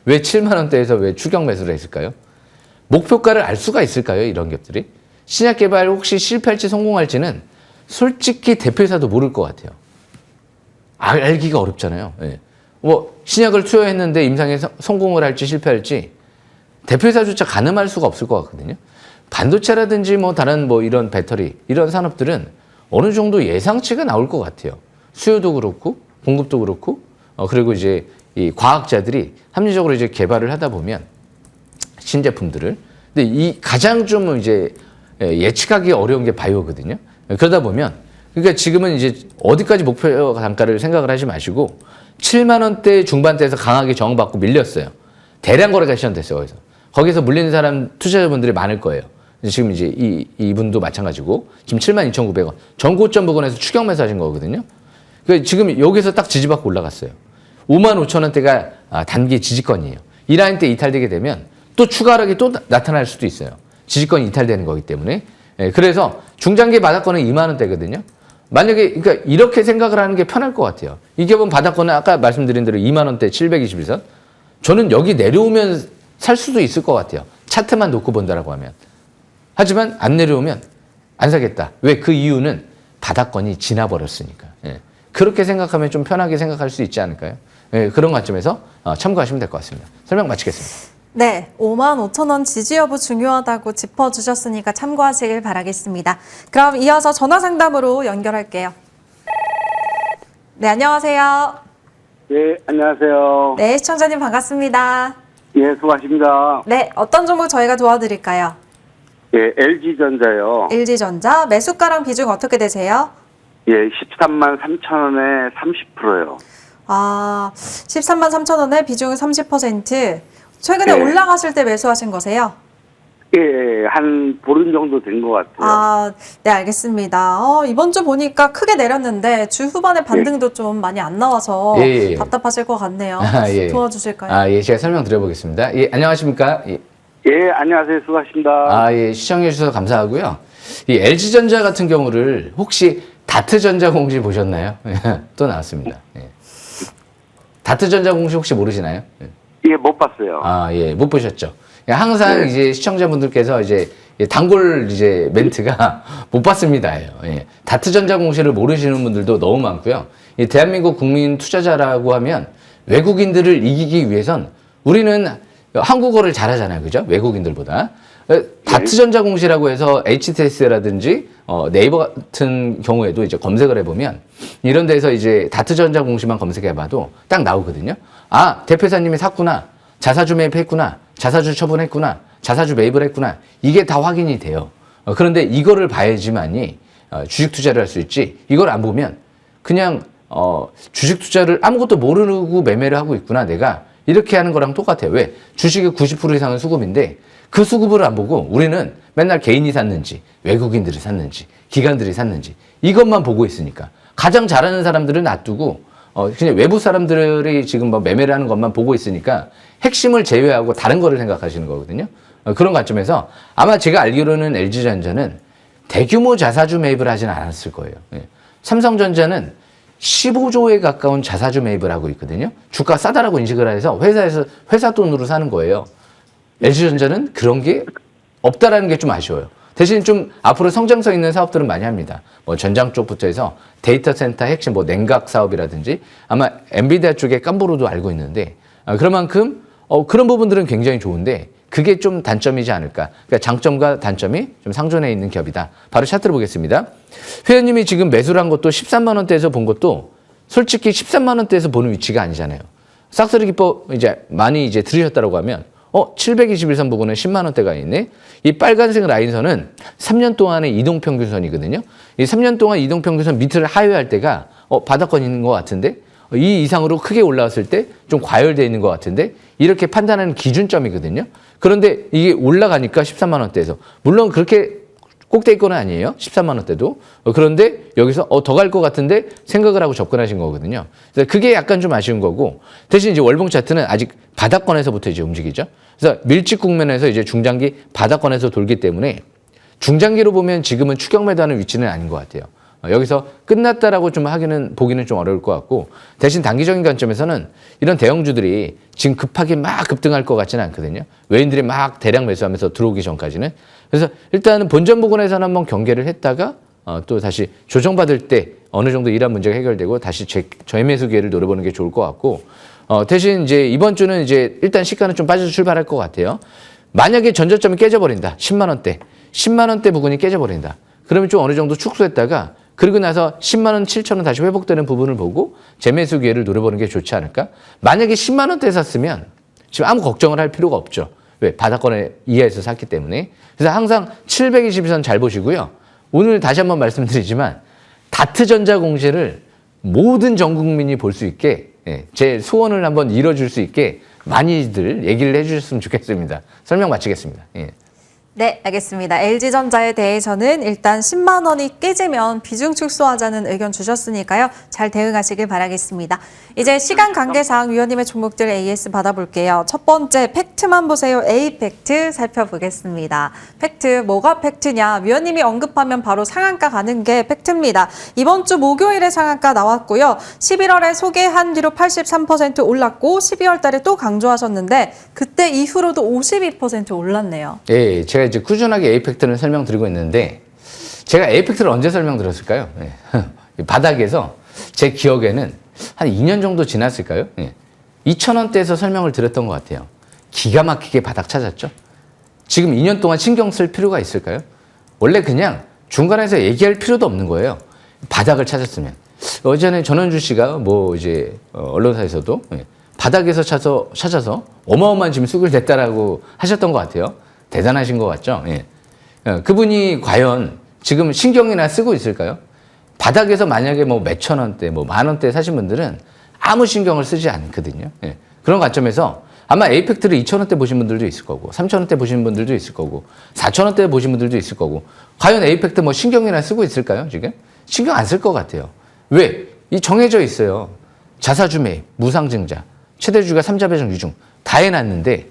왜 7만 원대에서 왜 추격 매수를 했을까요? 목표가를 알 수가 있을까요? 이런 기업들이. 신약 개발 혹시 실패할지 성공할지는 솔직히 대표회사도 모를 것 같아요. 알기가 어렵잖아요. 뭐 신약을 투여했는데 임상에 성공을 할지 실패할지 대표회사조차 가늠할 수가 없을 것 같거든요. 반도체라든지 뭐 다른 뭐 이런 배터리 이런 산업들은 어느 정도 예상치가 나올 것 같아요. 수요도 그렇고 공급도 그렇고 그리고 이제 이 과학자들이 합리적으로 이제 개발을 하다 보면 신제품들을 근데 이 가장 좀 이제 예측하기 어려운 게 바이오거든요. 그러다 보면 그러니까 지금은 이제 어디까지 목표 단가를 생각을 하지 마시고 7만 원대 중반대에서 강하게 저항받고 밀렸어요. 대량 거래가 시작됐어요. 거기서 물리는 사람 투자자분들이 많을 거예요. 지금 이제 이분도 마찬가지고 지금 72,900원 전고점 부근에서 추격 매수하신 거거든요. 그러니까 지금 여기서 딱 지지받고 올라갔어요. 55,000원대가 단기 지지권이에요. 이 라인 때 이탈되게 되면 또 추가 하락이 또 나타날 수도 있어요. 지지권이 이탈되는 거기 때문에. 그래서 중장기 바닥권은 2만 원대거든요. 만약에 그러니까 이렇게 생각을 하는 게 편할 것 같아요. 이 기업은 바닥권은 아까 말씀드린 대로 2만 원대 721선. 저는 여기 내려오면 살 수도 있을 것 같아요. 차트만 놓고 본다라고 하면. 하지만 안 내려오면 안 사겠다. 왜? 그 이유는 바닥권이 지나버렸으니까. 그렇게 생각하면 좀 편하게 생각할 수 있지 않을까요? 그런 관점에서 참고하시면 될 것 같습니다. 설명 마치겠습니다. 네, 55,000원 지지 여부 중요하다고 짚어주셨으니까 참고하시길 바라겠습니다. 그럼 이어서 전화 상담으로 연결할게요. 네, 안녕하세요. 네, 안녕하세요. 네, 시청자님 반갑습니다. 예, 수고하십니다. 네, 어떤 종목 저희가 도와드릴까요? 예, LG전자요. LG전자 매수가랑 비중 어떻게 되세요? 예, 13만 3천 원에 30%요. 13만 3천 원에 비중은 30%. 최근에 네. 올라갔을 때 매수하신 거세요? 예, 한 보름 정도 된 것 같아요. 아, 네, 알겠습니다. 이번 주 보니까 크게 내렸는데 주 후반에 반등도 좀 많이 안 나와서 예. 답답하실 것 같네요. 예. 도와주실까요? 예, 제가 설명드려보겠습니다. 예, 안녕하십니까? 예. 예, 안녕하세요. 수고하십니다. 예, 시청해주셔서 감사하고요. 이 LG전자 같은 경우를 혹시 다트전자 공시 보셨나요? 또 나왔습니다. 예. 다트전자 공시 혹시 모르시나요? 예, 못 봤어요. 예, 못 보셨죠? 항상 네. 이제 시청자분들께서 이제 단골 이제 멘트가 못 봤습니다예요. 예. 다트전자 공시를 모르시는 분들도 너무 많고요. 이 대한민국 국민 투자자라고 하면 외국인들을 이기기 위해선 우리는 한국어를 잘하잖아요. 그죠? 외국인들보다. 다트전자 공시라고 해서 HTS라든지 네이버 같은 경우에도 이제 검색을 해보면 이런 데서 이제 다트전자 공시만 검색해봐도 딱 나오거든요. 아, 대표사님이 샀구나. 자사주 매입했구나. 자사주 처분했구나. 자사주 매입을 했구나. 이게 다 확인이 돼요. 그런데 이거를 봐야지만이 주식 투자를 할 수 있지. 이걸 안 보면 그냥 주식 투자를 아무것도 모르고 매매를 하고 있구나. 내가 이렇게 하는 거랑 똑같아요. 왜? 주식의 90% 이상은 수급인데 그 수급을 안 보고 우리는 맨날 개인이 샀는지 외국인들이 샀는지 기관들이 샀는지 이것만 보고 있으니까 가장 잘하는 사람들은 놔두고 그냥 외부 사람들이 지금 뭐 매매를 하는 것만 보고 있으니까 핵심을 제외하고 다른 거를 생각하시는 거거든요. 그런 관점에서 아마 제가 알기로는 LG전자는 대규모 자사주 매입을 하지는 않았을 거예요. 예. 삼성전자는 15조에 가까운 자사주 매입을 하고 있거든요. 주가 싸다라고 인식을 해서 회사에서 회사 돈으로 사는 거예요. LG전자는 그런 게 없다라는 게 좀 아쉬워요. 대신 좀 앞으로 성장성 있는 사업들은 많이 합니다. 뭐 전장 쪽부터 해서 데이터 센터 핵심 뭐 냉각 사업이라든지 아마 엔비디아 쪽에 깜보로도 알고 있는데 그런 만큼 그런 부분들은 굉장히 좋은데 그게 좀 단점이지 않을까. 그러니까 장점과 단점이 좀 상존해 있는 기업이다. 바로 차트를 보겠습니다. 회원님이 지금 매수를 한 것도 13만 원대에서 본 것도 솔직히 13만 원대에서 보는 위치가 아니잖아요. 싹쓸이 기법 이제 많이 이제 들으셨다고 하면 721선 부분은 10만 원대가 있네. 이 빨간색 라인선은 3년 동안의 이동평균선이거든요. 이 3년 동안 이동평균선 밑을 하회할 때가 바닥권 있는 것 같은데 이 이상으로 크게 올라왔을 때 좀 과열되어 있는 것 같은데 이렇게 판단하는 기준점이거든요. 그런데 이게 올라가니까 13만 원대에서 물론 그렇게 꼭대기권은 아니에요. 13만 원대도. 그런데 여기서 더 갈 것 같은데 생각을 하고 접근하신 거거든요. 그래서 그게 약간 좀 아쉬운 거고 대신 이제 월봉 차트는 아직 바닥권에서부터 이제 움직이죠. 그래서 밀집 국면에서 이제 중장기 바닥권에서 돌기 때문에 중장기로 보면 지금은 추격 매도하는 위치는 아닌 것 같아요. 여기서 끝났다라고 좀 보기는 좀 어려울 것 같고 대신 단기적인 관점에서는 이런 대형주들이 지금 급하게 막 급등할 것 같지는 않거든요. 외인들이 막 대량 매수하면서 들어오기 전까지는. 그래서 일단은 본전 부근에서는 한번 경계를 했다가 또 다시 조정받을 때 어느 정도 이란 문제가 해결되고 다시 저매수 기회를 노려보는 게 좋을 것 같고 대신 이제 이번 주는 이제 일단 시가는 좀 빠져서 출발할 것 같아요. 만약에 전저점이 깨져버린다. 10만 원대 부근이 깨져버린다. 그러면 좀 어느 정도 축소했다가 그리고 나서 10만 원, 7천 원 다시 회복되는 부분을 보고 재매수 기회를 노려보는 게 좋지 않을까? 만약에 10만 원대 샀으면 지금 아무 걱정을 할 필요가 없죠. 왜? 바닥권에 이하에서 샀기 때문에. 그래서 항상 722선 잘 보시고요. 오늘 다시 한번 말씀드리지만 다트전자 공시를 모든 전 국민이 볼 수 있게 제 소원을 한번 이뤄줄 수 있게 많이들 얘기를 해주셨으면 좋겠습니다. 설명 마치겠습니다. 예. 네, 알겠습니다. LG전자에 대해서는 일단 10만 원이 깨지면 비중 축소하자는 의견 주셨으니까요. 잘 대응하시길 바라겠습니다. 이제 시간 관계상 위원님의 종목들 AS 받아볼게요. 첫 번째 팩트만 보세요. A 팩트 살펴보겠습니다. 팩트, 뭐가 팩트냐? 위원님이 언급하면 바로 상한가 가는 게 팩트입니다. 이번 주 목요일에 상한가 나왔고요. 11월에 소개한 뒤로 83% 올랐고 12월 달에 또 강조하셨는데 그때 이후로도 52% 올랐네요. 예, 제가 이제 꾸준하게 에이펙트를 설명드리고 있는데 제가 에이펙트를 언제 설명드렸을까요? 예. 바닥에서 제 기억에는 한 2년 정도 지났을까요? 예. 2,000원대에서 설명을 드렸던 것 같아요. 기가 막히게 바닥 찾았죠. 지금 2년 동안 신경 쓸 필요가 있을까요? 원래 그냥 중간에서 얘기할 필요도 없는 거예요. 바닥을 찾았으면. 어제는 전원주 씨가 뭐 이제 언론사에서도 바닥에서 찾아서 어마어마한 지금 수익을 냈다라고 하셨던 것 같아요. 대단하신 것 같죠? 예. 그분이 과연 지금 신경이나 쓰고 있을까요? 바닥에서 만약에 뭐 몇천 원대, 뭐 만 원대 사신 분들은 아무 신경을 쓰지 않거든요. 예. 그런 관점에서 아마 에이펙트를 2,000원대 보신 분들도 있을 거고 3,000원대 보시는 분들도 있을 거고 4,000원대 보신 분들도 있을 거고 과연 에이펙트 뭐 신경이나 쓰고 있을까요? 지금? 신경 안 쓸 것 같아요. 왜? 이 정해져 있어요. 자사주 매입, 무상증자, 최대주가 3자 배정 유증 다 해놨는데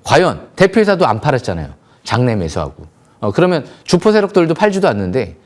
과연 대표이사도 안 팔았잖아요. 장내 매수하고. 그러면 주포 세력들도 팔지도 않는데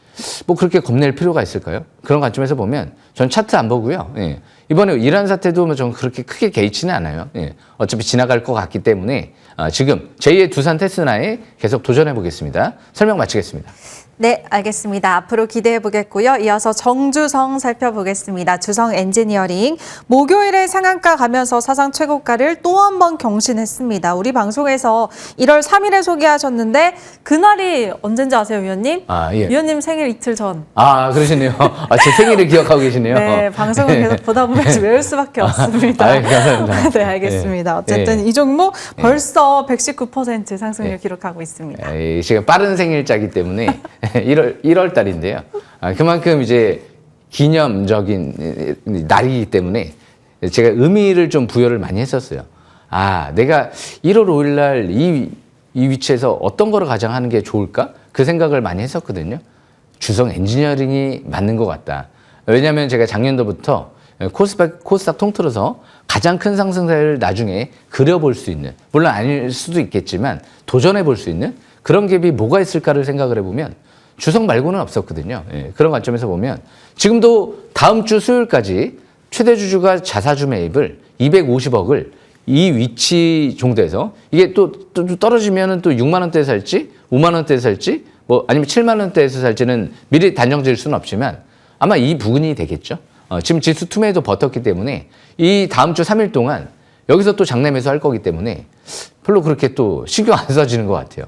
뭐 그렇게 겁낼 필요가 있을까요? 그런 관점에서 보면 전 차트 안 보고요. 예. 이번에 이란 사태도 뭐 전 그렇게 크게 개의치는 않아요. 예. 어차피 지나갈 것 같기 때문에 지금 제2의 두산 테스나에 계속 도전해 보겠습니다. 설명 마치겠습니다. 네, 알겠습니다. 앞으로 기대해 보겠고요. 이어서 정주성 살펴보겠습니다. 주성 엔지니어링. 목요일에 상한가 가면서 사상 최고가를 또 한 번 경신했습니다. 우리 방송에서 1월 3일에 소개하셨는데 그날이 언젠지 아세요, 위원님? 예. 위원님 생일 이틀 전. 그러시네요. 제 생일을 기억하고 계시네요. 네, 방송을 계속 보다 보면 외울 수밖에 없습니다. 감사합니다. 네, 알겠습니다. 어쨌든 이 종목 벌써 119% 상승률 기록하고 있습니다. 지금 빠른 생일자기 때문에 1월 달인데요. 그만큼 이제 기념적인 날이기 때문에 제가 의미를 좀 부여를 많이 했었어요. 내가 1월 5일 날 이 위치에서 어떤 거를 가장 하는 게 좋을까? 그 생각을 많이 했었거든요. 주성 엔지니어링이 맞는 것 같다. 왜냐하면 제가 작년도부터 코스닥 통틀어서 가장 큰 상승세를 나중에 그려볼 수 있는, 물론 아닐 수도 있겠지만 도전해 볼 수 있는 그런 갭이 뭐가 있을까를 생각을 해보면 주성 말고는 없었거든요. 그런 관점에서 보면 지금도 다음 주 수요일까지 최대 주주가 자사주 매입을 250억을 이 위치 정도에서 이게 또 떨어지면은 또 6만 원대에 살지 5만 원대에 살지 뭐 아니면 7만 원대에서 살지는 미리 단정 지을 수는 없지만 아마 이 부근이 되겠죠. 지금 지수 투매도 버텼기 때문에 이 다음 주 3일 동안 여기서 또 장내 매수할 거기 때문에 별로 그렇게 또 신경 안 써지는 것 같아요.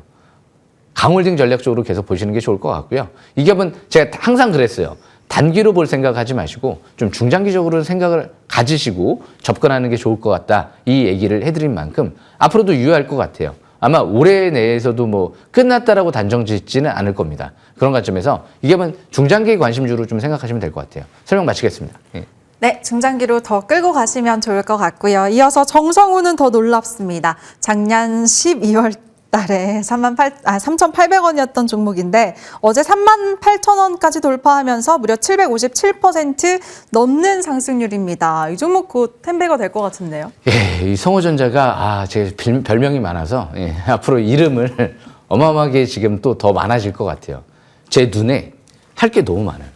강홀딩 전략적으로 계속 보시는 게 좋을 것 같고요. 이 갭은 제가 항상 그랬어요. 단기로 볼 생각하지 마시고 좀 중장기적으로 생각을 가지시고 접근하는 게 좋을 것 같다. 이 얘기를 해드린 만큼 앞으로도 유효할 것 같아요. 아마 올해 내에서도 뭐 끝났다라고 단정 짓지는 않을 겁니다. 그런 관점에서 이 갭은 중장기 관심주로 좀 생각하시면 될 것 같아요. 설명 마치겠습니다. 네, 중장기로 더 끌고 가시면 좋을 것 같고요. 이어서 정성우는 더 놀랍습니다. 작년 12월 달에 3,800원이었던 종목인데 어제 38,000원까지 돌파하면서 무려 757% 넘는 상승률입니다. 이 종목 곧 10배가 될 것 같은데요. 이 성호전자가 제 별명이 많아서 앞으로 이름을 어마어마하게 지금 또 더 많아질 것 같아요. 제 눈에 할 게 너무 많아요.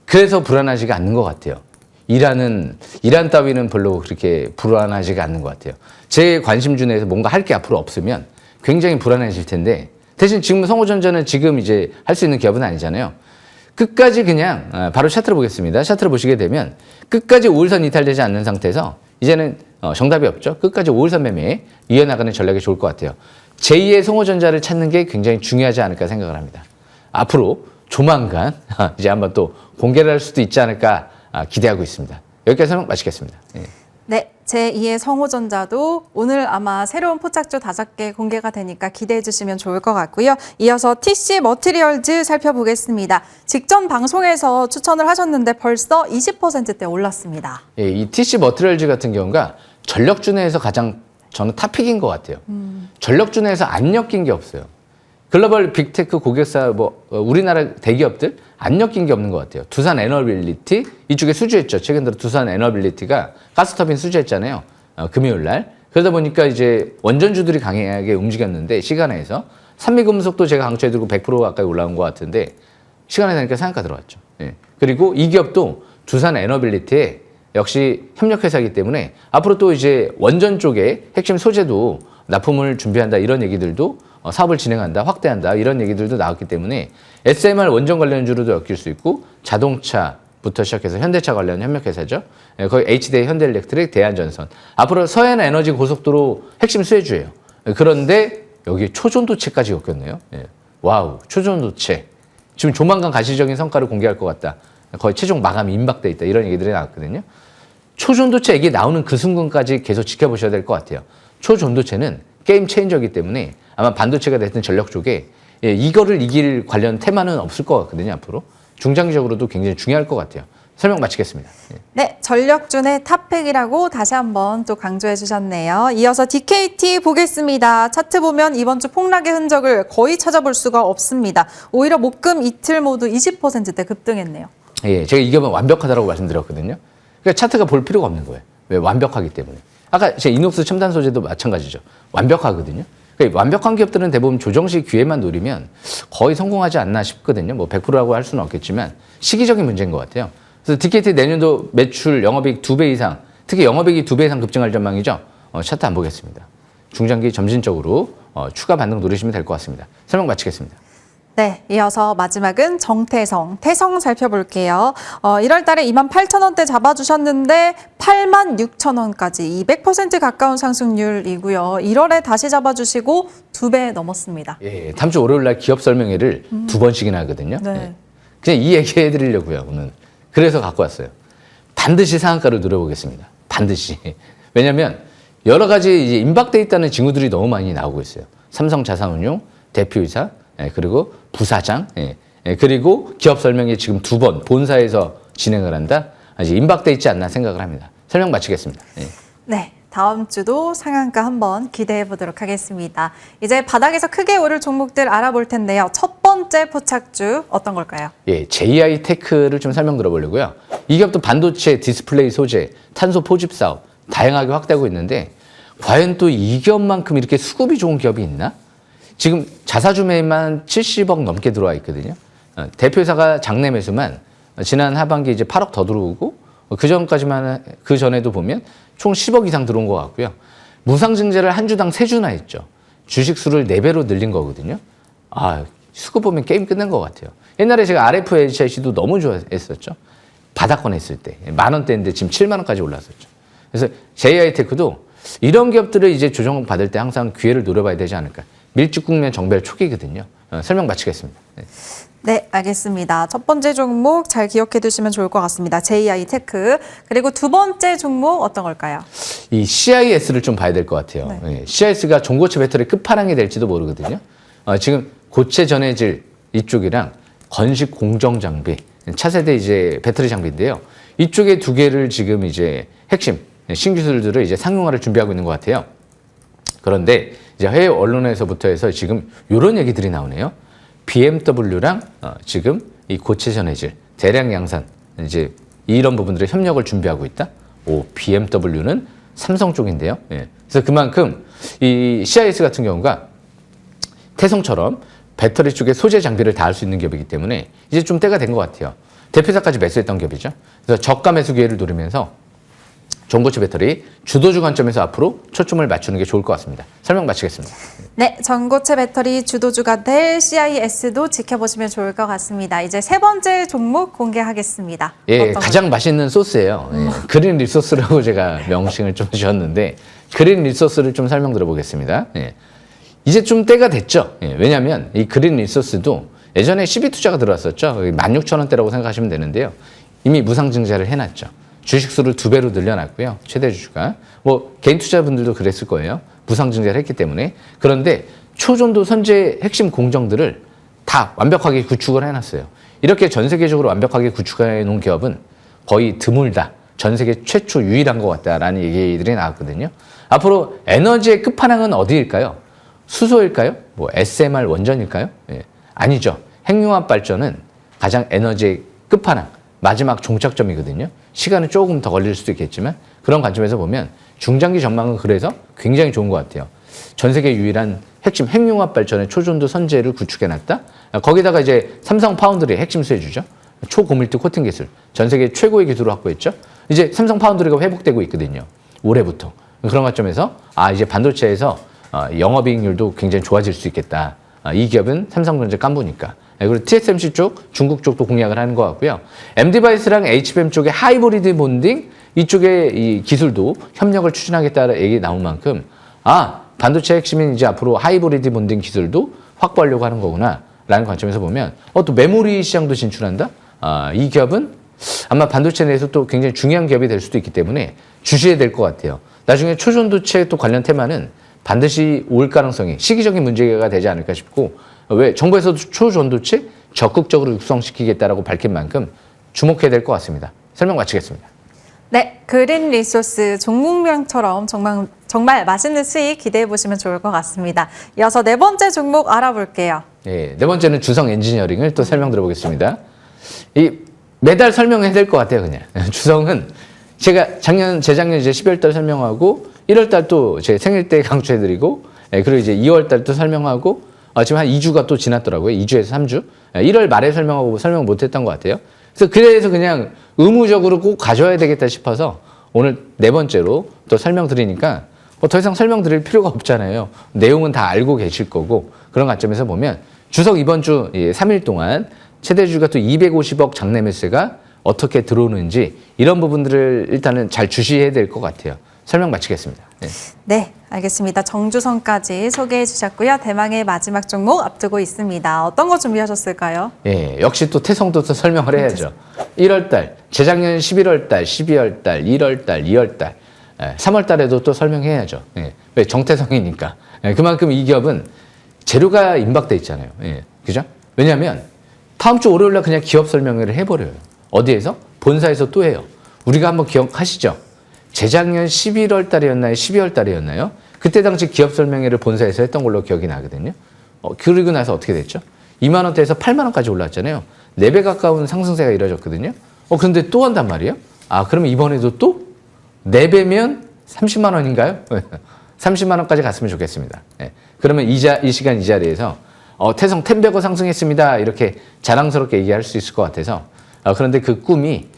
그래서 불안하지가 않는 것 같아요. 이란 따위는 별로 그렇게 불안하지가 않는 것 같아요. 제 관심주 내에서 뭔가 할 게 앞으로 없으면 굉장히 불안해질 텐데 대신 지금 성호전자는 지금 이제 할 수 있는 기업은 아니잖아요. 끝까지 그냥 바로 차트를 보겠습니다. 차트를 보시게 되면 끝까지 5일선 이탈되지 않는 상태에서 이제는 정답이 없죠. 끝까지 5일선 매매에 이어나가는 전략이 좋을 것 같아요. 제2의 성호전자를 찾는 게 굉장히 중요하지 않을까 생각을 합니다. 앞으로 조만간 이제 한번 또 공개를 할 수도 있지 않을까 기대하고 있습니다. 여기까지 설명 마치겠습니다. 네, 제2의 성호전자도 오늘 아마 새로운 포착주 5개 공개가 되니까 기대해 주시면 좋을 것 같고요. 이어서 TC 머티리얼즈 살펴보겠습니다. 직전 방송에서 추천을 하셨는데 벌써 20%대 올랐습니다. 이 TC 머티리얼즈 같은 경우가 전력주 내에서 가장 저는 탑픽인 것 같아요. 전력주 내에서 안 엮인 게 없어요. 글로벌 빅테크 고객사 우리나라 대기업들 안 엮인 게 없는 것 같아요. 두산 에너빌리티 이쪽에 수주했죠. 최근 들어 두산 에너빌리티가 가스터빈 수주했잖아요. 금요일 날. 그러다 보니까 이제 원전주들이 강하게 움직였는데 시간에서 산미금속도 제가 강조해드리고 100% 가까이 올라온 것 같은데 시간에 되니까 상한가 들어왔죠. 그리고 이 기업도 두산 에너빌리티에 역시 협력회사이기 때문에 앞으로 또 이제 원전 쪽에 핵심 소재도 납품을 준비한다 이런 얘기들도 사업을 진행한다, 확대한다 이런 얘기들도 나왔기 때문에 SMR 원전 관련주로도 엮일 수 있고 자동차부터 시작해서 현대차 관련 협력회사죠. 거기 HD 현대일렉트릭, 대한전선. 앞으로 서해안 에너지 고속도로 핵심 수혜주예요. 그런데 여기 초전도체까지 엮였네요. 와우, 초전도체. 지금 조만간 가시적인 성과를 공개할 것 같다. 거의 최종 마감이 임박돼 있다 이런 얘기들이 나왔거든요. 초전도체 얘기 나오는 그 순간까지 계속 지켜보셔야 될 것 같아요. 초전도체는 게임 체인저이기 때문에 아마 반도체가 됐든 전력 쪽에 이거를 이길 관련 테마는 없을 것 같거든요. 앞으로 중장기적으로도 굉장히 중요할 것 같아요. 설명 마치겠습니다. 예. 네, 전력준의 탑픽이라고 다시 한번 또 강조해 주셨네요. 이어서 DKT 보겠습니다. 차트 보면 이번 주 폭락의 흔적을 거의 찾아볼 수가 없습니다. 오히려 목금 이틀 모두 20%대 급등했네요. 예, 제가 이 기업은 완벽하다고 말씀드렸거든요. 그러니까 차트가 볼 필요가 없는 거예요. 왜? 완벽하기 때문에. 아까 제 이녹스 첨단 소재도 마찬가지죠. 완벽하거든요. 그러니까 완벽한 기업들은 대부분 조정식 기회만 노리면 거의 성공하지 않나 싶거든요. 뭐 100%라고 할 수는 없겠지만 시기적인 문제인 것 같아요. 그래서 DKT 내년도 매출 영업이익 2배 이상, 특히 영업이익이 2배 이상 급증할 전망이죠. 차트 안 보겠습니다. 중장기 점진적으로 추가 반등 노리시면 될 것 같습니다. 설명 마치겠습니다. 네, 이어서 마지막은 정태성, 태성 살펴볼게요. 1월 달에 28,000원대 잡아주셨는데 86,000원까지 200% 가까운 상승률이고요. 1월에 다시 잡아주시고 2배 넘었습니다. 예, 다음 주 월요일 날 기업 설명회를 2번씩이나 하거든요. 네. 예. 그냥 이 얘기 해드리려고요, 오늘. 그래서 갖고 왔어요. 반드시 상한가를 노려보겠습니다. 반드시. 왜냐면 여러 가지 이제 임박돼 있다는 징후들이 너무 많이 나오고 있어요. 삼성자산운용 대표이사, 예, 그리고 부사장, 예, 예, 그리고 기업 설명회 지금 2번 본사에서 진행을 한다. 아직 임박돼 있지 않나 생각을 합니다. 설명 마치겠습니다. 예. 네, 다음 주도 상한가 한번 기대해 보도록 하겠습니다. 이제 바닥에서 크게 오를 종목들 알아볼 텐데요. 첫 번째 포착주 어떤 걸까요? 예, JI 테크를 좀 설명 들어보려고요. 이 기업도 반도체, 디스플레이 소재, 탄소 포집 사업 다양하게 확대하고 있는데 과연 또 이 기업만큼 이렇게 수급이 좋은 기업이 있나? 지금 자사주 매입만 70억 넘게 들어와 있거든요. 대표이사가 장내 매수만 지난 하반기 이제 8억 더 들어오고 그 전에도 보면 총 10억 이상 들어온 것 같고요. 무상증자를 한 주당 3주나 했죠. 주식 수를 4배로 늘린 거거든요. 아, 수급 보면 게임 끝낸 것 같아요. 옛날에 제가 RFHIC도 너무 좋아했었죠. 바닥권 했을 때. 10,000원대인데 지금 70,000원까지 올랐었죠. 그래서 JI테크도 이런 기업들을 이제 조정 받을 때 항상 기회를 노려봐야 되지 않을까. 밀집국면 정배열 초기거든요. 설명 마치겠습니다. 네. 네, 알겠습니다. 첫 번째 종목 잘 기억해 두시면 좋을 것 같습니다. JI 테크. 그리고 두 번째 종목 어떤 걸까요? 이 CIS를 좀 봐야 될 것 같아요. 네. 예, CIS가 전고체 배터리 끝판왕이 될지도 모르거든요. 지금 고체 전해질 이쪽이랑 건식 공정 장비, 차세대 이제 배터리 장비인데요. 이쪽에 두 개를 지금 이제 핵심 신기술들을 이제 상용화를 준비하고 있는 것 같아요. 그런데 이제 해외 언론에서부터 해서 지금 이런 얘기들이 나오네요. BMW랑 지금 이 고체 전해질 대량 양산 이제 이런 부분들의 협력을 준비하고 있다. BMW는 삼성 쪽인데요. 예. 그래서 그만큼 이 CIS 같은 경우가 태성처럼 배터리 쪽에 소재 장비를 다 할 수 있는 기업이기 때문에 이제 좀 때가 된 것 같아요. 대표사까지 매수했던 기업이죠. 그래서 저가 매수 기회를 노리면서 전고체 배터리 주도주 관점에서 앞으로 초점을 맞추는 게 좋을 것 같습니다. 설명 마치겠습니다. 네, 전고체 배터리 주도주가 될 CIS도 지켜보시면 좋을 것 같습니다. 이제 세 번째 종목 공개하겠습니다. 예, 어떤 가장 맛있는 소스예요. 예, 그린 리소스라고 제가 명칭을 좀 지었는데 그린 리소스를 좀 설명 들어보겠습니다. 예, 이제 좀 때가 됐죠. 예, 왜냐하면 이 그린 리소스도 예전에 CB투자가 들어왔었죠. 16,000원대라고 생각하시면 되는데요. 이미 무상증자를 해놨죠. 주식수를 2배로 늘려놨고요. 최대 주주가. 뭐 개인 투자분들도 그랬을 거예요. 무상증자를 했기 때문에. 그런데 초전도 선제 핵심 공정들을 다 완벽하게 구축을 해놨어요. 이렇게 전 세계적으로 완벽하게 구축해 놓은 기업은 거의 드물다. 전 세계 최초 유일한 것 같다라는 얘기들이 나왔거든요. 앞으로 에너지의 끝판왕은 어디일까요? 수소일까요? 뭐 SMR 원전일까요? 예. 아니죠. 핵융합 발전은 가장 에너지의 끝판왕, 마지막 종착점이거든요. 시간은 조금 더 걸릴 수도 있겠지만 그런 관점에서 보면 중장기 전망은 그래서 굉장히 좋은 것 같아요. 전 세계 유일한 핵심 핵융합 발전의 초전도 선제를 구축해놨다. 거기다가 이제 삼성 파운드리 핵심 수혜주죠. 초고밀도 코팅 기술, 전 세계 최고의 기술을 확보했죠. 이제 삼성 파운드리가 회복되고 있거든요. 올해부터. 그런 관점에서 이제 반도체에서 영업이익률도 굉장히 좋아질 수 있겠다. 이 기업은 삼성전자 깐부니까. 그리고 TSMC 쪽, 중국 쪽도 공략을 하는 것 같고요. M디바이스랑 HBM 쪽의 하이브리드 본딩 이쪽의 이 기술도 협력을 추진하겠다는 얘기 나온 만큼 반도체 핵심인 이제 앞으로 하이브리드 본딩 기술도 확보하려고 하는 거구나 라는 관점에서 보면 또 메모리 시장도 진출한다? 이 기업은 아마 반도체 내에서 또 굉장히 중요한 기업이 될 수도 있기 때문에 주시해야 될 것 같아요. 나중에 초전도체 또 관련 테마는 반드시 올 가능성이 시기적인 문제가 되지 않을까 싶고 왜 정부에서도 초전도체 적극적으로 육성시키겠다라고 밝힌 만큼 주목해야 될 것 같습니다. 설명 마치겠습니다. 네, 그린 리소스 종목명처럼 정말 맛있는 수익 기대해 보시면 좋을 것 같습니다. 이어서 네 번째 종목 알아볼게요. 네 번째는 주성 엔지니어링을 또 설명 드려보겠습니다. 매달 설명해야 될 것 같아요, 그냥. 주성은 제가 재작년 이제 12월 달 설명하고 1월 달 또 제 생일 때 강추해드리고 그리고 이제 2월 달 또 설명하고 지금 한 2주가 또 지났더라고요. 2주에서 3주. 1월 말에 설명하고 설명 못했던 것 같아요. 그래서 그냥 의무적으로 꼭 가져야 되겠다 싶어서 오늘 네 번째로 또 설명드리니까 더 이상 설명드릴 필요가 없잖아요. 내용은 다 알고 계실 거고 그런 관점에서 보면 주석 이번 주 3일 동안 최대주가 또 250억 장내 매수가 어떻게 들어오는지 이런 부분들을 일단은 잘 주시해야 될 것 같아요. 설명 마치겠습니다. 네, 알겠습니다. 정주성까지 소개해 주셨고요. 대망의 마지막 종목 앞두고 있습니다. 어떤 거 준비하셨을까요? 역시 또 태성도 또 설명을 해야죠. 1월 달, 재작년 11월 달, 12월 달, 1월 달, 2월 달, 3월 달에도 또 설명해야죠. 왜? 정태성이니까. 그만큼 이 기업은 재료가 임박돼 있잖아요. 그죠? 왜냐하면 다음 주 월요일 날 그냥 기업 설명회를 해버려요. 어디에서? 본사에서 또 해요. 우리가 한번 기억하시죠? 재작년 11월 달이었나요? 12월 달이었나요? 그때 당시 기업 설명회를 본사에서 했던 걸로 기억이 나거든요. 그리고 나서 어떻게 됐죠? 2만 원대에서 8만 원까지 올랐잖아요. 4배 가까운 상승세가 이루어졌거든요. 그런데 또 한단 말이에요? 그러면 이번에도 또 4배면 30만 원인가요? 30만 원까지 갔으면 좋겠습니다. 그러면 이 시간 이 자리에서 태성 10배고 상승했습니다. 이렇게 자랑스럽게 얘기할 수 있을 것 같아서 그런데 그 꿈이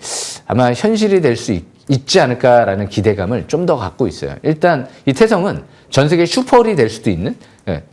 아마 현실이 될 수 있지 않을까라는 기대감을 좀 더 갖고 있어요. 일단 이 태성은 전 세계 슈퍼홀이 될 수도 있는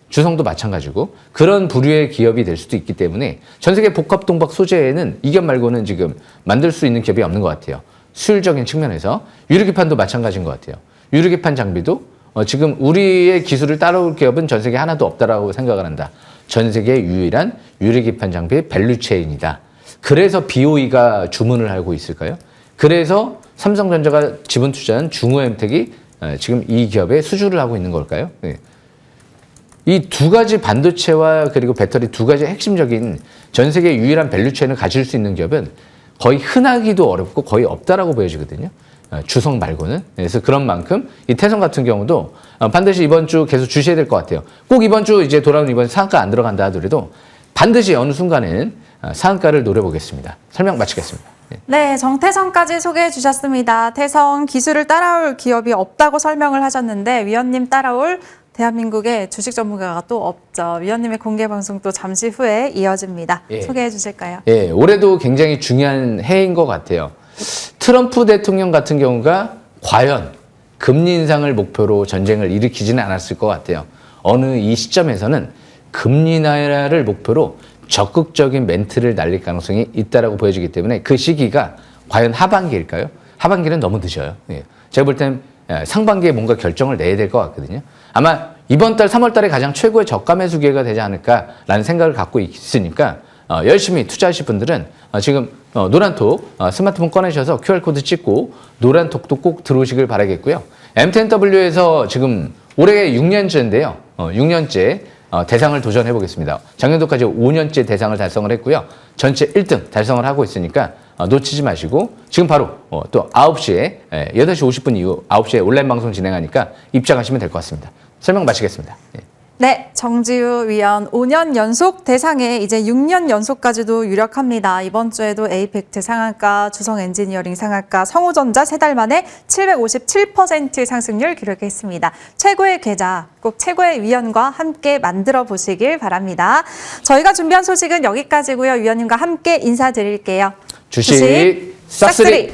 주성도 마찬가지고 그런 부류의 기업이 될 수도 있기 때문에 전 세계 복합동박 소재에는 이 기업 말고는 지금 만들 수 있는 기업이 없는 것 같아요. 수율적인 측면에서 유리기판도 마찬가지인 것 같아요. 유리기판 장비도 지금 우리의 기술을 따라올 기업은 전 세계 하나도 없다라고 생각을 한다. 전 세계 유일한 유리기판 장비의 밸류체인이다. 그래서 BOE가 주문을 하고 있을까요? 그래서 삼성전자가 지분 투자한 중후엠텍이 지금 이 기업에 수주를 하고 있는 걸까요? 이 두 가지 반도체와 그리고 배터리 두 가지 핵심적인 전 세계 유일한 밸류체인을 가질 수 있는 기업은 거의 흔하기도 어렵고 거의 없다라고 보여지거든요. 주성 말고는. 그래서 그런 만큼 이 태성 같은 경우도 반드시 이번 주 계속 주셔야 될 것 같아요. 꼭 이번 주 이제 돌아오는 이번 상한가 안 들어간다 하더라도 반드시 어느 순간에는 상한가를 노려보겠습니다. 설명 마치겠습니다. 네, 정태성까지 소개해 주셨습니다. 태성 기술을 따라올 기업이 없다고 설명을 하셨는데 위원님 따라올 대한민국의 주식 전문가가 또 없죠. 위원님의 공개 방송도 잠시 후에 이어집니다. 소개해 주실까요? 올해도 굉장히 중요한 해인 것 같아요. 트럼프 대통령 같은 경우가 과연 금리 인상을 목표로 전쟁을 일으키지는 않았을 것 같아요. 어느 이 시점에서는 금리 인하를 목표로 적극적인 멘트를 날릴 가능성이 있다라고 보여지기 때문에 그 시기가 과연 하반기일까요? 하반기는 너무 늦어요. 제가 볼 땐 상반기에 뭔가 결정을 내야 될 것 같거든요. 아마 이번 달 3월 달에 가장 최고의 저가 매수 기회가 되지 않을까라는 생각을 갖고 있으니까 열심히 투자하실 분들은 지금 노란톡 스마트폰 꺼내셔서 QR코드 찍고 노란톡도 꼭 들어오시길 바라겠고요. M10W에서 지금 올해 6년째인데요. 6년째 대상을 도전해 보겠습니다. 작년도까지 5년째 대상을 달성을 했고요. 전체 1등 달성을 하고 있으니까 놓치지 마시고 지금 바로 또 9시에 8시 50분 이후 9시에 온라인 방송 진행하니까 입장하시면 될 것 같습니다. 설명 마치겠습니다. 네, 정지우 위원 5년 연속 대상에 이제 6년 연속까지도 유력합니다. 이번 주에도 에이펙트 상한가, 주성 엔지니어링 상한가, 성우전자 3달 만에 757% 상승률 기록했습니다. 최고의 계좌, 꼭 최고의 위원과 함께 만들어 보시길 바랍니다. 저희가 준비한 소식은 여기까지고요. 위원님과 함께 인사드릴게요. 주식 싹쓸이.